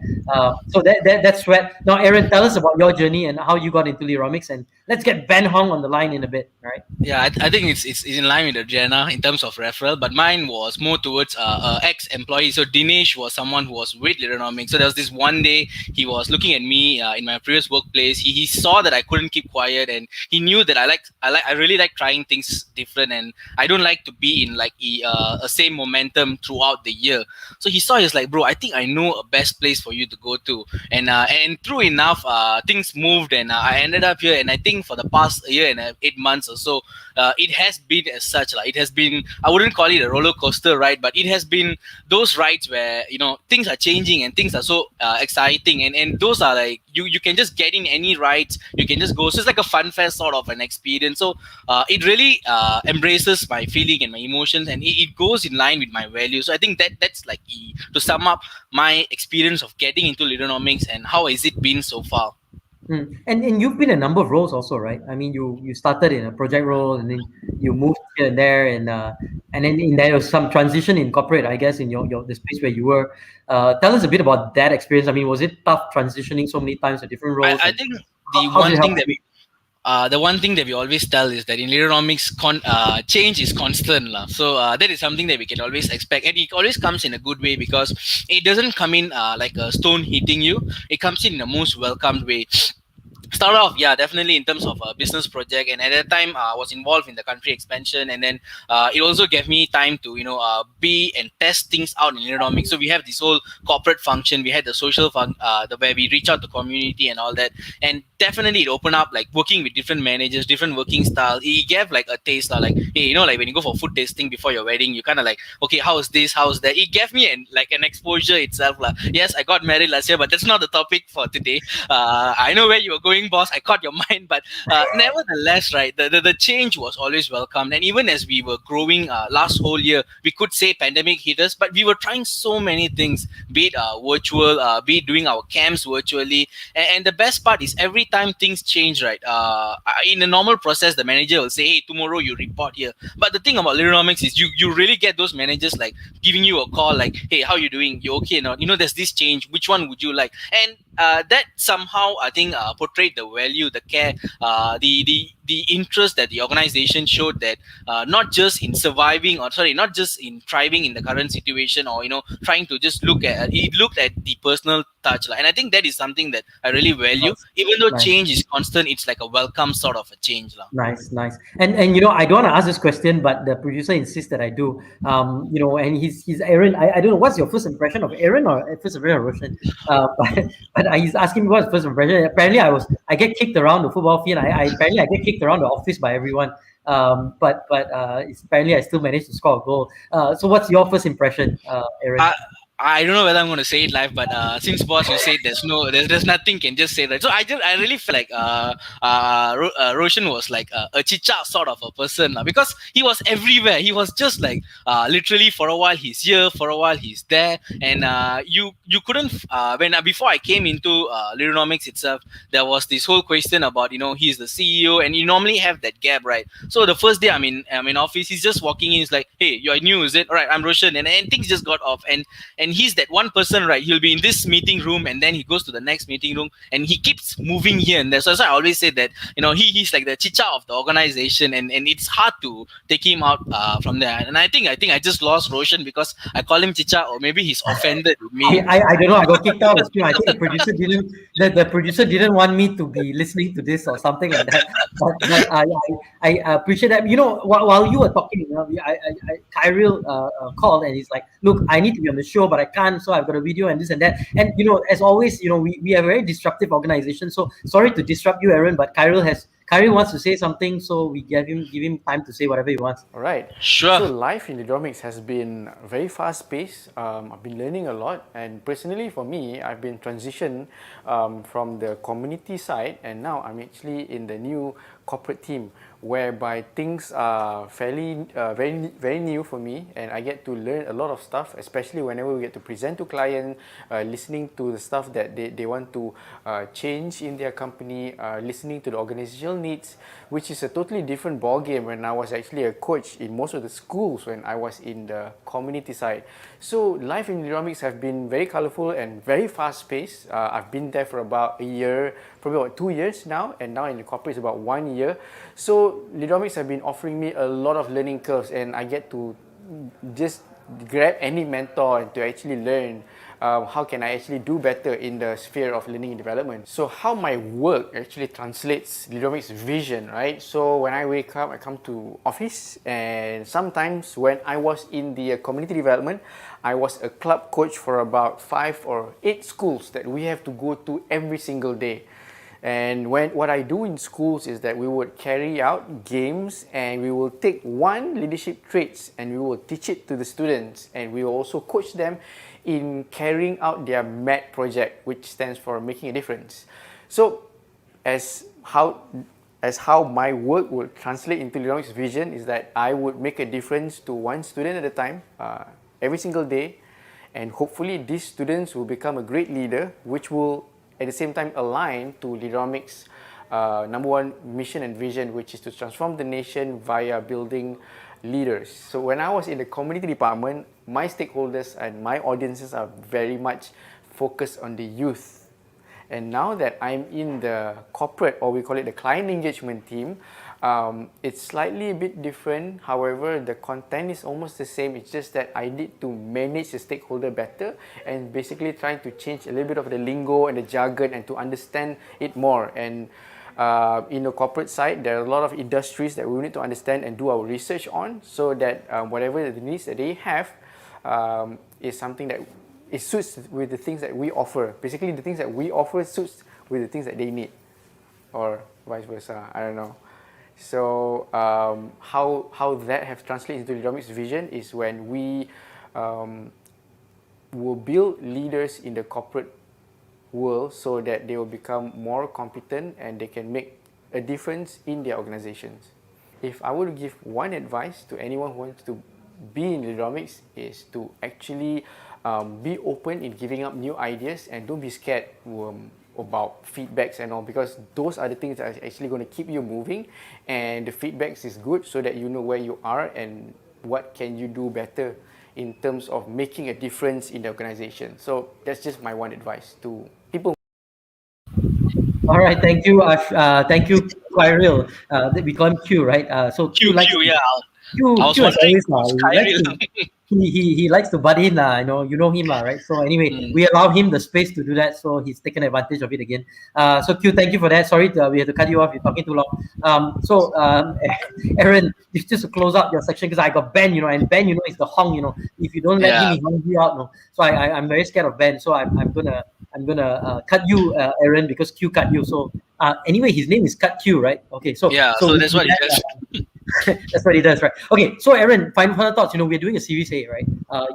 So that's Sweat. Now, Aaron, tell us about your journey and how you got into Leaderonomics, and let's get Ben Hong on the line in a bit, right? Yeah, I think it's in line with Adriana in terms of referral, but mine was more towards ex-employee. So Dinesh was someone who was with Leaderonomics. So there was this one day he was looking at me in my previous workplace. He saw that I couldn't keep quiet, and he knew that I really like trying things different, and I don't like to be in like a same momentum throughout the year. So he saw, he's like, bro, I think I know a best place for you to go to. And true enough, things moved, and I ended up here. And I think for the past year and 8 months or so, it has been as such. Like, it has been, I wouldn't call it a roller coaster ride, but it has been those rides where, things are changing and things are so exciting. And those are like, you can just get in any rides, you can just go. So it's like a fun fest sort of an experience. So it really embraces my feeling and my emotions, and it goes in line with my values. So I think that's like to sum up my experience of getting into Leaderonomics and how has it been so far. And you've been a number of roles also, right? I mean, you started in a project role, and then you moved here and there, and then there was some transition in corporate, I guess, in the space where you were. Tell us a bit about that experience. I mean, was it tough transitioning so many times to different roles? I think the one thing that we always tell is that in Leaderonomics, change is constant. So that is something that we can always expect. And it always comes in a good way because it doesn't come in like a stone hitting you. It comes in a most welcomed way. Start off, yeah, definitely in terms of a business project, and at that time I was involved in the country expansion, and then it also gave me time to be and test things out in Leaderonomics. So we have this whole corporate function, we had the social where we reach out to community and all that, and definitely it opened up like working with different managers, different working styles. It gave like a taste, like, hey, like when you go for food tasting before your wedding, you kind of like, okay, how's this, how's that. It gave me an exposure itself. Yes, I got married last year, but that's not the topic for today. I know where you were going, boss. I caught your mind, but nevertheless, right, the change was always welcomed. And even as we were growing last whole year, we could say pandemic hit us, but we were trying so many things, be it virtual, be it doing our camps virtually. And the best part is every time things change, right, in a normal process, the manager will say, hey, tomorrow you report here. But the thing about Leaderonomics is you really get those managers like giving you a call like, hey, how you doing, you okay or not, there's this change, which one would you like? And that somehow I think portrayed the value, the care, the interest that the organization showed, that not just in surviving, not just in thriving in the current situation, or trying to just looked at the personal touch. And I think that is something that I really value. Even though change is constant, it's like a welcome sort of a change. Nice. And I don't want to ask this question, but the producer insists that I do. And he's Aaron. I don't know, what's your first impression of Aaron or first impression of Roshan? But he's asking me what's first impression. Apparently I get kicked around the football field. Apparently I get kicked around the office by everyone. But apparently I still managed to score a goal. So what's your first impression, Aaron? I don't know whether I'm going to say it live, but since boss, you said there's nothing, can just say that. So I really feel like Roshan was like a chicha sort of a person, because he was everywhere. He was just like literally, for a while he's here, for a while he's there, and you couldn't before I came into Leaderonomics itself, there was this whole question about he's the CEO, and you normally have that gap, right? So the first day I'm in office, he's just walking in, he's like, hey, you're new, is it? All right, I'm Roshan, and things just got off, and and he's that one person, right? He'll be in this meeting room and then he goes to the next meeting room and he keeps moving here and there. So that's why I always say that, he's like the chicha of the organization, and it's hard to take him out from there. And I think I just lost Roshan because I call him chicha, or maybe he's offended with me. I don't know. I got kicked out. I think the producer didn't want me to be listening to this or something like that. But I appreciate that. While you were talking, Kyril called and he's like, "Look, I need to be on the show, but I can't. So I've got a video and this and that." And as always, we are a very disruptive organization. So sorry to disrupt you, Aaron, but Kyril wants to say something, so we give him time to say whatever he wants. All right. Sure. So life in Leaderonomics has been very fast-paced. I've been learning a lot, and personally for me, I've been transitioned from the community side, and now I'm actually in the new corporate team, whereby things are fairly very new for me, and I get to learn a lot of stuff, especially whenever we get to present to clients, listening to the stuff that they want to change in their company, listening to the organizational needs, which is a totally different ballgame when I was actually a coach in most of the schools when I was in the community side. So life in Leaderonomics have been very colorful and very fast-paced. I've been there for about a year, probably about 2 years now, and now in the corporate it's about 1 year. So Leaderonomics have been offering me a lot of learning curves, and I get to just grab any mentor and to actually learn how can I actually do better in the sphere of learning and development. So how my work actually translates Leaderonomics vision, right? So when I wake up, I come to office, and sometimes when I was in the community development, I was a club coach for about 5 or 8 schools that we have to go to every single day. And what I do in schools is that we would carry out games, and we will take one leadership traits and we will teach it to the students, and we will also coach them in carrying out their MAD project, which stands for making a difference. So as how my work will translate into Leaderonomics vision is that I would make a difference to one student at a time every single day, and hopefully these students will become a great leader, which will at the same time align to Leaderonomics' number one mission and vision, which is to transform the nation via building leaders. So when I was in the community department, my stakeholders and my audiences are very much focused on the youth. And now that I'm in the corporate, or we call it the client engagement team, it's slightly a bit different. However, the content is almost the same. It's just that I need to manage the stakeholder better and basically trying to change a little bit of the lingo and the jargon and to understand it more. And in the corporate side, there are a lot of industries that we need to understand and do our research on, so that whatever the needs that they have is something that it suits with the things that we offer. Basically, the things that we offer suits with the things that they need, or vice versa. I don't know. So how that have translated into Leaderonomics vision is when we will build leaders in the corporate world so that they will become more competent and they can make a difference in their organizations. If I were to give one advice to anyone who wants to be in Leaderonomics, is to actually be open in giving up new ideas, and don't be scared about feedbacks and all, because those are the things that are actually going to keep you moving, and the feedbacks is good so that you know where you are and what can you do better in terms of making a difference in the organization. So that's just my one advice to people. All right, thank you, thank you, Kyril. We call him Q, right? So Q, yeah. Q, I was Q as wondering always, who's he likes to butt in, you know him, right? So anyway, we allow him the space to do that, so he's taken advantage of it again. So Q, thank you for that. Sorry, we had to cut you off. You're talking too long. Aaron, just to close out your section, because I got Ben, and Ben, is the Hong, if you don't let him, he hongs you out, no. So I'm very scared of Ben. So I'm gonna cut you, Aaron, because Q cut you. So anyway, his name is Cut Q, right? Okay, so so that's what he does. That's what he does, right? Okay, so Aaron, final thoughts. We're doing a series A, right?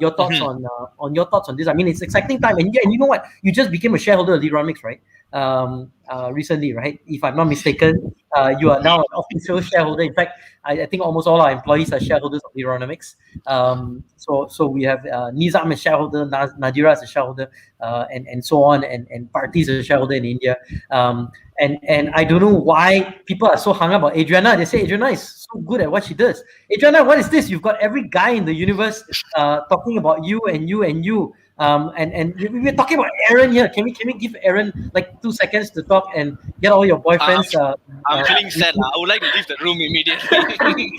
Your thoughts on your thoughts on this. I mean, it's exciting time, and you know what? You just became a shareholder of Leaderonomics, right? Recently, right? If I'm not mistaken, you are now an official shareholder. In fact, I think almost all our employees are shareholders of Leaderonomics. So we have Nizam as shareholder, Nadira as a shareholder, and so on, and Parthi is a shareholder in India. And I don't know why people are so hung up about Adriana. They say Adriana is so good at what she does. Adriana, what is this? You've got every guy in the universe talking about you and you and you. And we're talking about Aaron here. Can we give Aaron like 2 seconds to talk and get all your boyfriends? I'm feeling sad. I would like to leave the room immediately. Okay,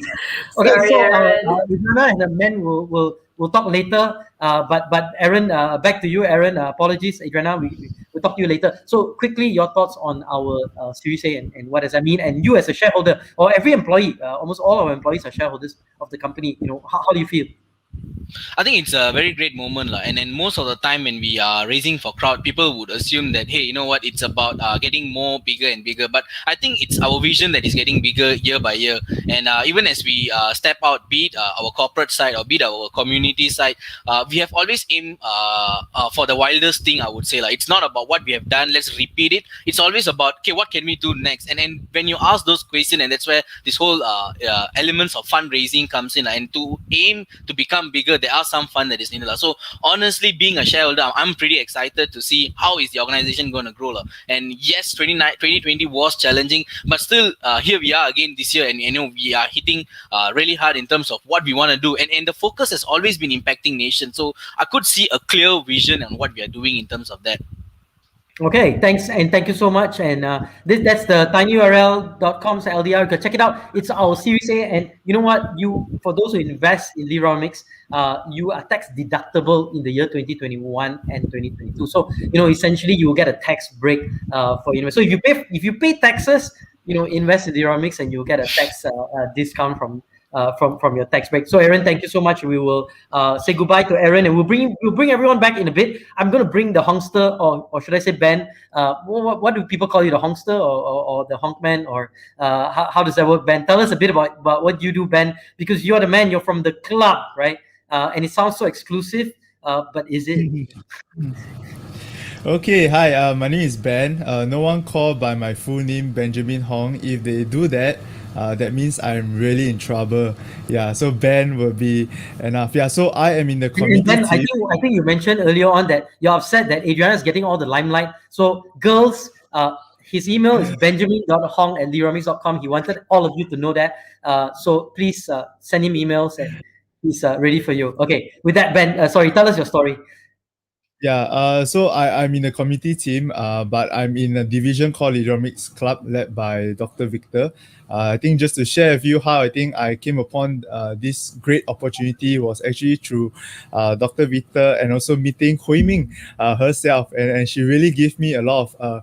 Sorry, so Aaron. Ivana and the men will talk later. But Aaron, back to you, Aaron. Apologies, Adriana. We'll talk to you later. So quickly, your thoughts on our Series A and what does that mean? And you as a shareholder, or every employee, almost all our employees are shareholders of the company. How do you feel? I think it's a very great moment, and then most of the time when we are raising for crowd, people would assume that, hey, you know what, it's about getting more bigger and bigger. But I think it's our vision that is getting bigger year by year. And even as we step out, be it our corporate side or be it our community side, we have always aimed for the wildest thing. I would say, it's not about what we have done, let's repeat it. It's always about, okay, what can we do next? And then when you ask those questions, and that's where this whole elements of fundraising comes in, and to aim to become bigger, there are some fun that is needed. So honestly, being a shareholder, I'm pretty excited to see how is the organization going to grow. And yes, 2020 was challenging, but still here we are again this year, and we are hitting really hard in terms of what we want to do. And the focus has always been impacting nation. So I could see a clear vision on what we are doing in terms of that. Okay, thanks, and thank you so much. And that's the tinyurl.com/LDR. You can check it out. It's our Series A, and you know what? For those who invest in Leaderonomics, you are tax deductible in the year 2021 and 2022. So essentially you will get a tax break for So if you pay taxes, invest in Leaderonomics, and you'll get a tax discount from your tax break. So Aaron, thank you so much. We will say goodbye to Aaron, and we'll bring everyone back in a bit. I'm going to bring the honkster, or should I say Ben? What do people call you, the honkster or the honkman, or how does that work, Ben? Tell us a bit about what you do, Ben, because you're the man. You're from the club, right? And it sounds so exclusive, but is it? Okay, hi, my name is Ben. No one called by my full name, Benjamin Hong. If they do that, that means I'm really in trouble. Yeah, so Ben will be enough. Yeah, so I am in the committee Ben, team. I think you mentioned earlier on that you're upset that Adriana is getting all the limelight. So girls, his email is benjamin.hong@leaderonomics.com. He wanted all of you to know that. So please send him emails, and he's ready for you. Okay, with that, Ben, sorry, tell us your story. Yeah, so I'm in the committee team, but I'm in a division called Leaderonomics Club, led by Dr. Victor. I think just to share with you how I think I came upon this great opportunity was actually through Dr. Victor, and also meeting Hui Ming herself, and she really gave me a lot of.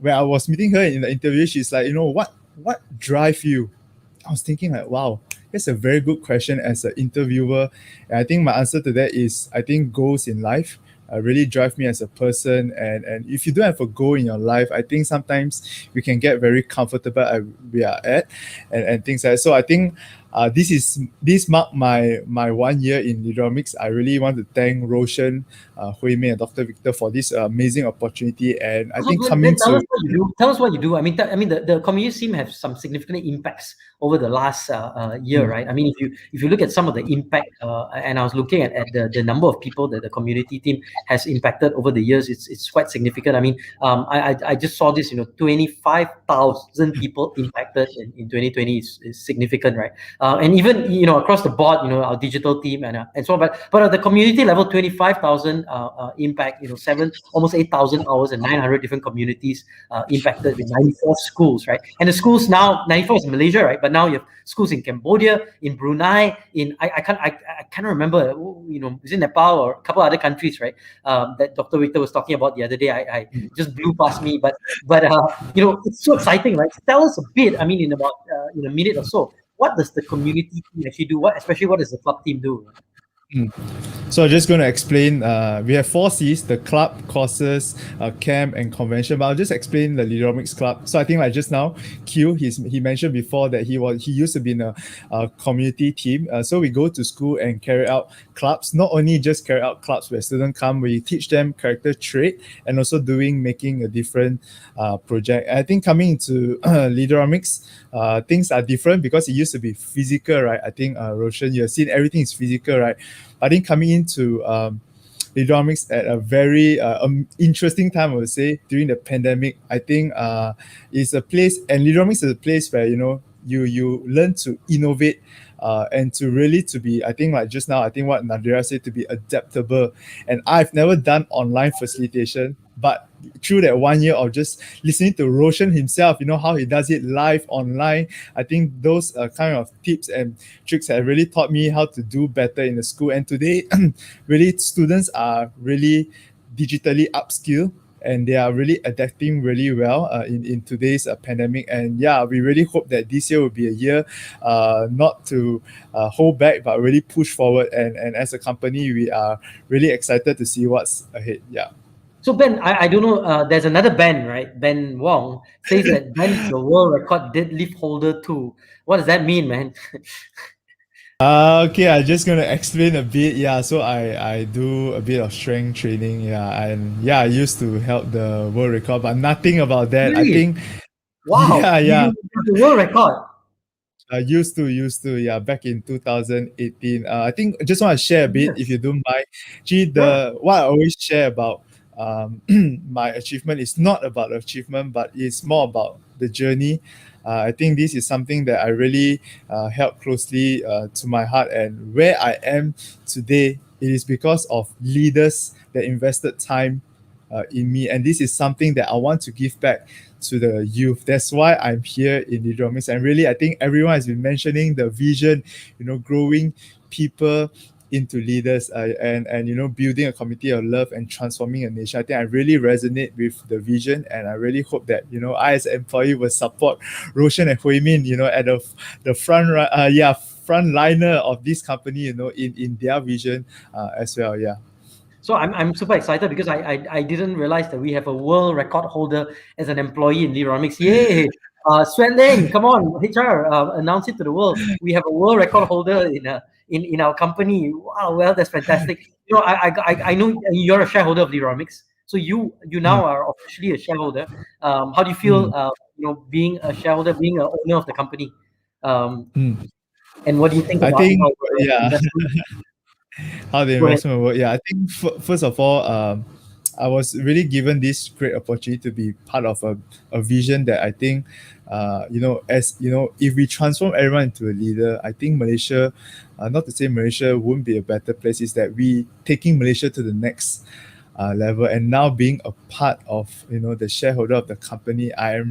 When I was meeting her in the interview, she's like, what drive you? I was thinking like, wow, that's a very good question as an interviewer. And I think my answer to that is, I think goals in life really drive me as a person. And if you don't have a goal in your life, I think sometimes we can get very comfortable where we are at, and things like that. So I think this marked my 1 year in Leaderonomics. I really want to thank Roshan, Hui Mei, and Dr. Victor for this amazing opportunity. And I think tell us what you do. I mean, the community team have some significant impacts over the last year, right? I mean, if you look at some of the impact, and I was looking at the number of people that the community team has impacted over the years, it's quite significant. I mean, I just saw this, 25,000 people impacted in 2020 is significant, right? And even across the board, our digital team and so on. But at the community level, 25,000 impact, almost 8,000 hours and 900 different communities impacted with 94 schools, right? And the schools now, 94 is Malaysia, right? But now you have schools in Cambodia, in Brunei, in I can't remember, is it Nepal or a couple other countries, right? That Dr. Victor was talking about the other day. I just blew past me, but it's so exciting, right? Tell us a bit. I mean, in about in a minute or so, what does the community team actually do? What does the club team do? So I'm just going to explain. We have 4 C's: the club, courses, camp, and convention. But I'll just explain the Leaderonomics Club. So I think like just now, Q, he mentioned before that he used to be in a community team. So we go to school and carry out clubs. Not only just carry out clubs where students come, we teach them character trait, and also making a different project. And I think coming into Leaderonomics, things are different because it used to be physical, right? I think Roshan, you have seen everything is physical, right? I think coming into Leaderonomics at a very interesting time, I would say, during the pandemic, I think is a place, and Leaderonomics is a place where you learn to innovate and to be, I think like just now, I think what Nadira said, to be adaptable. And I've never done online facilitation, but through that 1 year of just listening to Roshan himself, how he does it live online, I think those kind of tips and tricks have really taught me how to do better in the school. And today, really, students are really digitally upskilled, and they are really adapting really well in today's pandemic. And yeah, we really hope that this year will be a year not to hold back, but really push forward. And as a company, we are really excited to see what's ahead. Yeah. So Ben, I don't know, there's another Ben, right? Ben Wong says that Ben is the world record deadlift holder too. What does that mean, man? Okay, I'm just gonna explain a bit. Yeah, so I do a bit of strength training. Yeah, and yeah, I used to help the world record, but nothing about that. I Really? think. Wow. Yeah, yeah. You have the world record. Used to, yeah, back in 2018. I think I just want to share a bit, if you don't mind. Gee, what I always share about my achievement is not about achievement, but it's more about the journey. I think this is something that I really held closely to my heart, and where I am today, it is because of leaders that invested time in me, and this is something that I want to give back to the youth. That's why I'm here in Leaderonomics. And really, I think everyone has been mentioning the vision, growing people into leaders, and building a community of love and transforming a nation. I think I really resonate with the vision, and I really hope that I as an employee will support Roshan and Hui Min at the front liner of this company, in their vision as well. Yeah. So I'm super excited because I didn't realize that we have a world record holder as an employee in Leaderonomics. Yay! Swen Leng, come on, HR, announce it to the world. We have a world record holder in our company. Wow, well, that's fantastic. I know you're a shareholder of Leaderonomics, so you now are officially a shareholder. How do you feel, being a shareholder, being an owner of the company? And what do you think about? How the investment work? Yeah, I think first of all, I was really given this great opportunity to be part of a vision that I think, if we transform everyone into a leader, I think Malaysia, not to say Malaysia wouldn't be a better place, is that we taking Malaysia to the next level. And now being a part of the shareholder of the company, I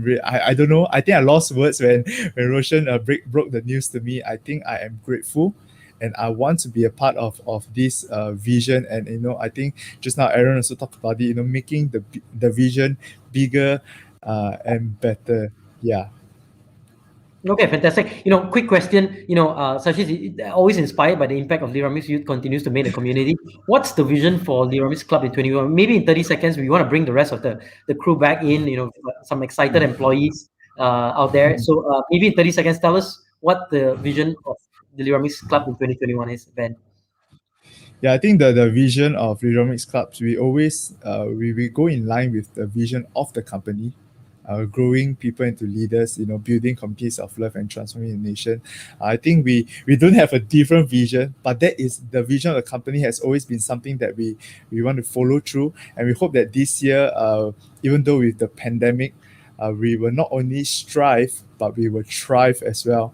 don't know, I think I lost words when Roshan broke the news to me. I think I am grateful, and I want to be a part of this vision. And I think just now Aaron also talked about it, making the vision bigger and better. Yeah. Okay, fantastic. Quick question. Sashi is always inspired by the impact of Leaderonomics Youth continues to make the community. What's the vision for Leaderonomics Club in 2021? Maybe in 30 seconds, we want to bring the rest of the crew back in. Some excited employees out there. So maybe in 30 seconds, tell us what the vision of the Leaderonomics Club in 2021 is, Ben. Yeah, I think the vision of Leaderonomics Clubs, we always we go in line with the vision of the company, growing people into leaders, building communities of love and transforming the nation. I think we don't have a different vision, but that is the vision of the company, has always been something that we want to follow through. And we hope that this year, even though with the pandemic, we will not only strive, but we will thrive as well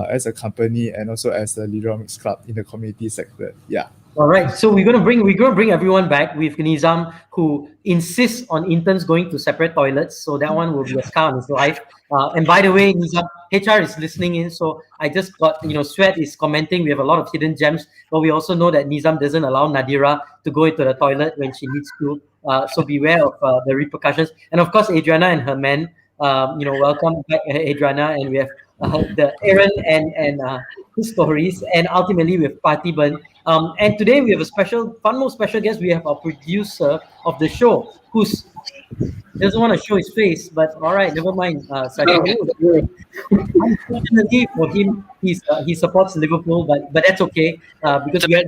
as a company, and also as the Leaderonomics Club in the community sector. Yeah. All right. So we're gonna bring everyone back with Nizam, who insists on interns going to separate toilets. So that one will be a scar on his life. And by the way, Nizam, HR is listening in. So I just got, Sweat is commenting. We have a lot of hidden gems, but we also know that Nizam doesn't allow Nadira to go into the toilet when she needs to. So beware of the repercussions. And of course, Adriana and her men. Welcome back, Adriana, and we have the Aaron and his stories, and ultimately we have Parthiban. And today we have one more special guest. We have our producer of the show, who's doesn't want to show his face, but all right, never mind. Unfortunately for him, he supports Liverpool, but that's okay because we are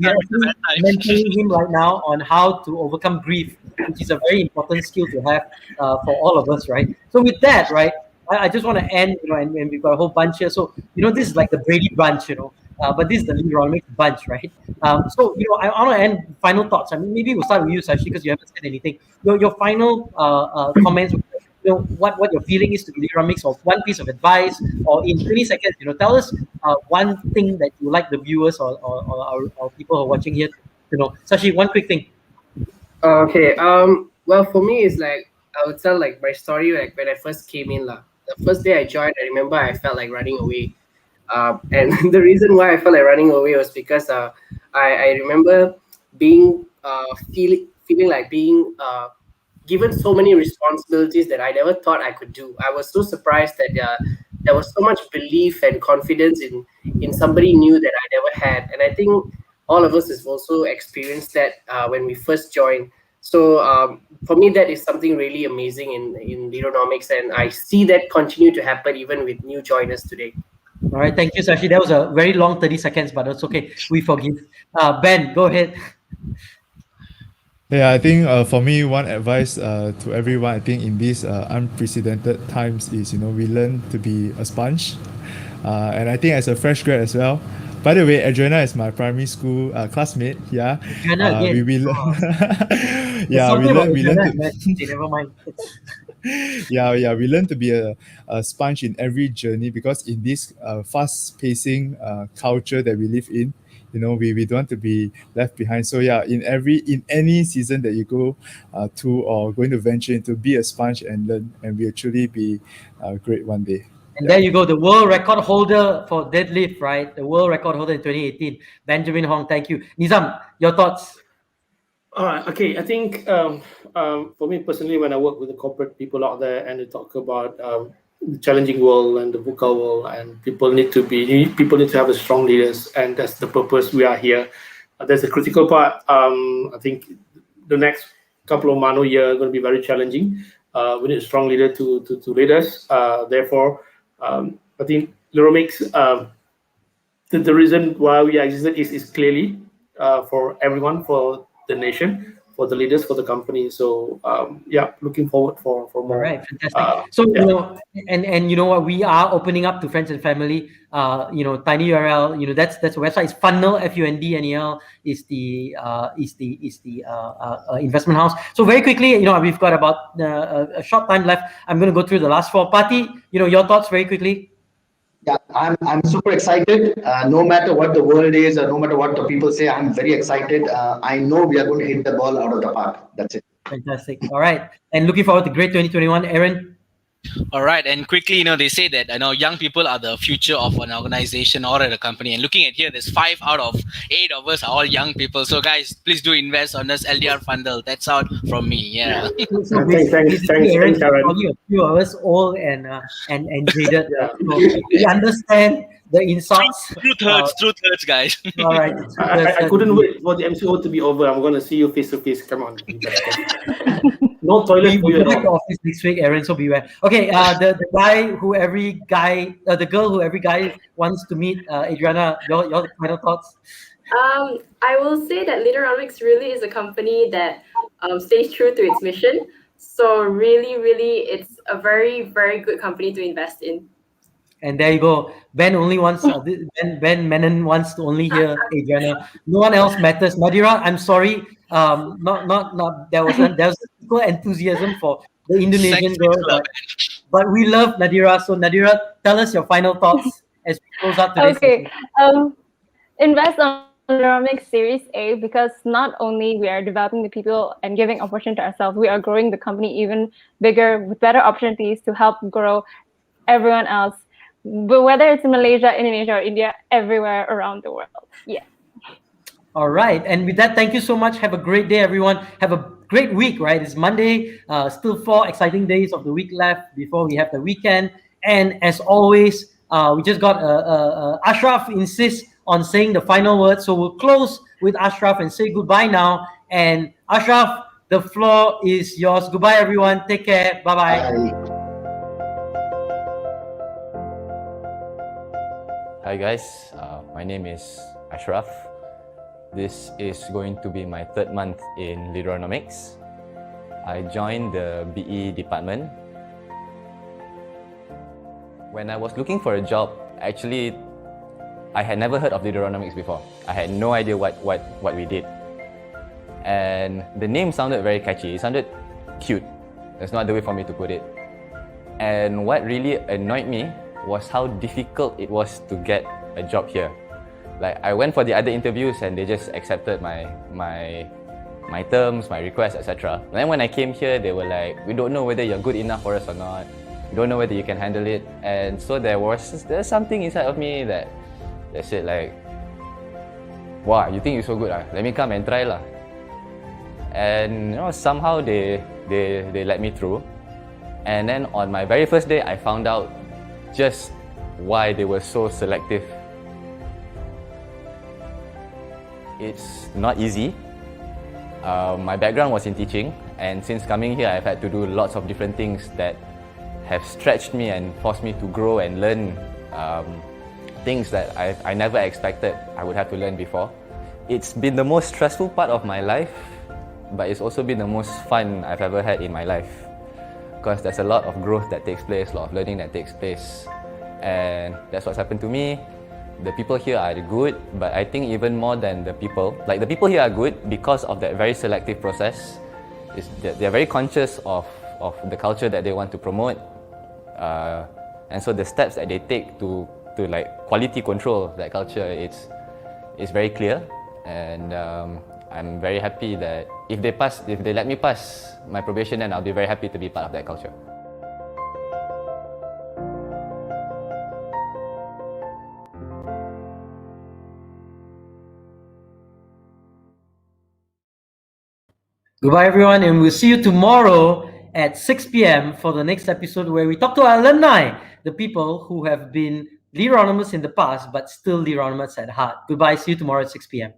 mentoring him right now on how to overcome grief, which is a very important skill to have for all of us, right? So with that, right, I just want to end, and we've got a whole bunch here. So this is like the Brady bunch, but this is the Leaderonomics bunch, right? So I want to end final thoughts. I mean, maybe we'll start with you, Sashi, because you haven't said anything. Your final comments what your feeling is to Leaderonomics, or one piece of advice, or in 20 seconds, tell us one thing that you like the viewers or our people who are watching here to know. Sashi, one quick thing. Okay. Well, for me, it's like I would tell like my story like when I first came in lah. The first day I joined, I remember I felt like running away. And the reason why I felt like running away was because I remember being feeling like being given so many responsibilities that I never thought I could do. I was so surprised that there was so much belief and confidence in somebody new that I never had, and I think all of us have also experienced that when we first joined. So for me, that is something really amazing in Leaderonomics, and I see that continue to happen even with new joiners today. All right, thank you, Sashi. That was a very long 30 seconds, but that's okay. We forgive. Ben, go ahead. Yeah, I think for me, one advice to everyone, I think in these unprecedented times is, we learn to be a sponge. And I think as a fresh grad as well. By the way, Adriana is my primary school classmate. Yeah, we learn. Yeah, we learn to. Never mind. Yeah, we learn to be a sponge in every journey, because in this fast-pacing culture that we live in, we don't want to be left behind. So yeah, in any season that you go to or going to venture into, be a sponge and learn, and we'll truly be great one day. And there you go, the world record holder for deadlift, right? The world record holder in 2018, Benjamin Hong. Thank you. Nizam, your thoughts? Okay, I think for me personally, when I work with the corporate people out there and they talk about the challenging world and the VUCA world, and people need to have a strong leaders, and that's the purpose we are here. That's a critical part. I think the next couple of months or year are going to be very challenging. We need a strong leader to lead us. Therefore, I think Leaderonomics, the reason why we existed is clearly for everyone, for the nation, for the leaders, for the company. So looking forward for more. All right, fantastic. So and you know what, we are opening up to friends and family. Tiny URL. That's the website. It's Funnel, FUNDNEL is the investment house. So very quickly, we've got about a short time left. I'm going to go through the last four. Pati, your thoughts very quickly. Yeah, I'm super excited. No matter what the world is, or no matter what the people say, I'm very excited. I know we are going to hit the ball out of the park. That's it. Fantastic. All right, and looking forward to great 2021. Aaron. All right, and quickly, they say that young people are the future of an organization or at a company. And looking at here, there's 5 out of 8 of us are all young people. So guys, please do invest on this LDR Fundle. That's out from me. Yeah. So thanks, Aaron. Only a few of us old and jaded. Yeah. So we understand the insults. Truth hurts, guys. All right. I couldn't wait for the MCO to be over. I'm going to see you face to face. Come on. No toilet for you at all. Back to office next week, Aaron, so beware. Okay, the girl who every guy wants to meet, Adriana, your final thoughts? I will say that Leaderonomics really is a company that stays true to its mission. So really, it's a very, very good company to invest in. And there you go. Ben only wants Ben Menon wants to only hear Adriana. No one else matters. Nadira, I'm sorry. Not there was equal enthusiasm for the Indonesian girl, but we love Nadira. So Nadira, tell us your final thoughts as we close out today's session. Invest on Leaderonomics Series A, because not only we are developing the people and giving opportunity to ourselves, we are growing the company even bigger with better opportunities to help grow everyone else. But whether it's in Malaysia, Indonesia, or India, everywhere around the world. Yeah. All right. And with that, thank you so much. Have a great day, everyone. Have a great week, right? It's Monday. Still 4 exciting days of the week left before we have the weekend. And as always, we just got Ashraf insists on saying the final word. So we'll close with Ashraf and say goodbye now. And Ashraf, the floor is yours. Goodbye, everyone. Take care. Bye-bye. Bye. Hi guys, my name is Ashraf. This is going to be my 3rd month in Leaderonomics. I joined the BE department. When I was looking for a job, actually, I had never heard of Leaderonomics before. I had no idea what we did. And the name sounded very catchy. It sounded cute. There's no other way for me to put it. And what really annoyed me was how difficult it was to get a job here. Like, I went for the other interviews and they just accepted my terms, my requests, etc. And then when I came here, they were like, we don't know whether you're good enough for us or not. We don't know whether you can handle it. And so there's something inside of me that said like, wow, you think you're so good? Let me come and try lah. And somehow they let me through. And then on my very first day, I found out just why they were so selective. It's not easy. My background was in teaching, and since coming here, I've had to do lots of different things that have stretched me and forced me to grow and learn things that I never expected I would have to learn before. It's been the most stressful part of my life, but it's also been the most fun I've ever had in my life, because there's a lot of growth that takes place, a lot of learning that takes place, and that's what's happened to me. The people here are good, but I think even more than the people, like the people here are good because of that very selective process. They're very conscious of the culture that they want to promote, and so the steps that they take to like quality control that culture, it's very clear. And I'm very happy that if they let me pass my probation, then I'll be very happy to be part of that culture. Goodbye, everyone, and we'll see you tomorrow at 6 p.m. for the next episode where we talk to our alumni, the people who have been Leaderonomers in the past but still Leaderonomers at heart. Goodbye, see you tomorrow at 6 p.m.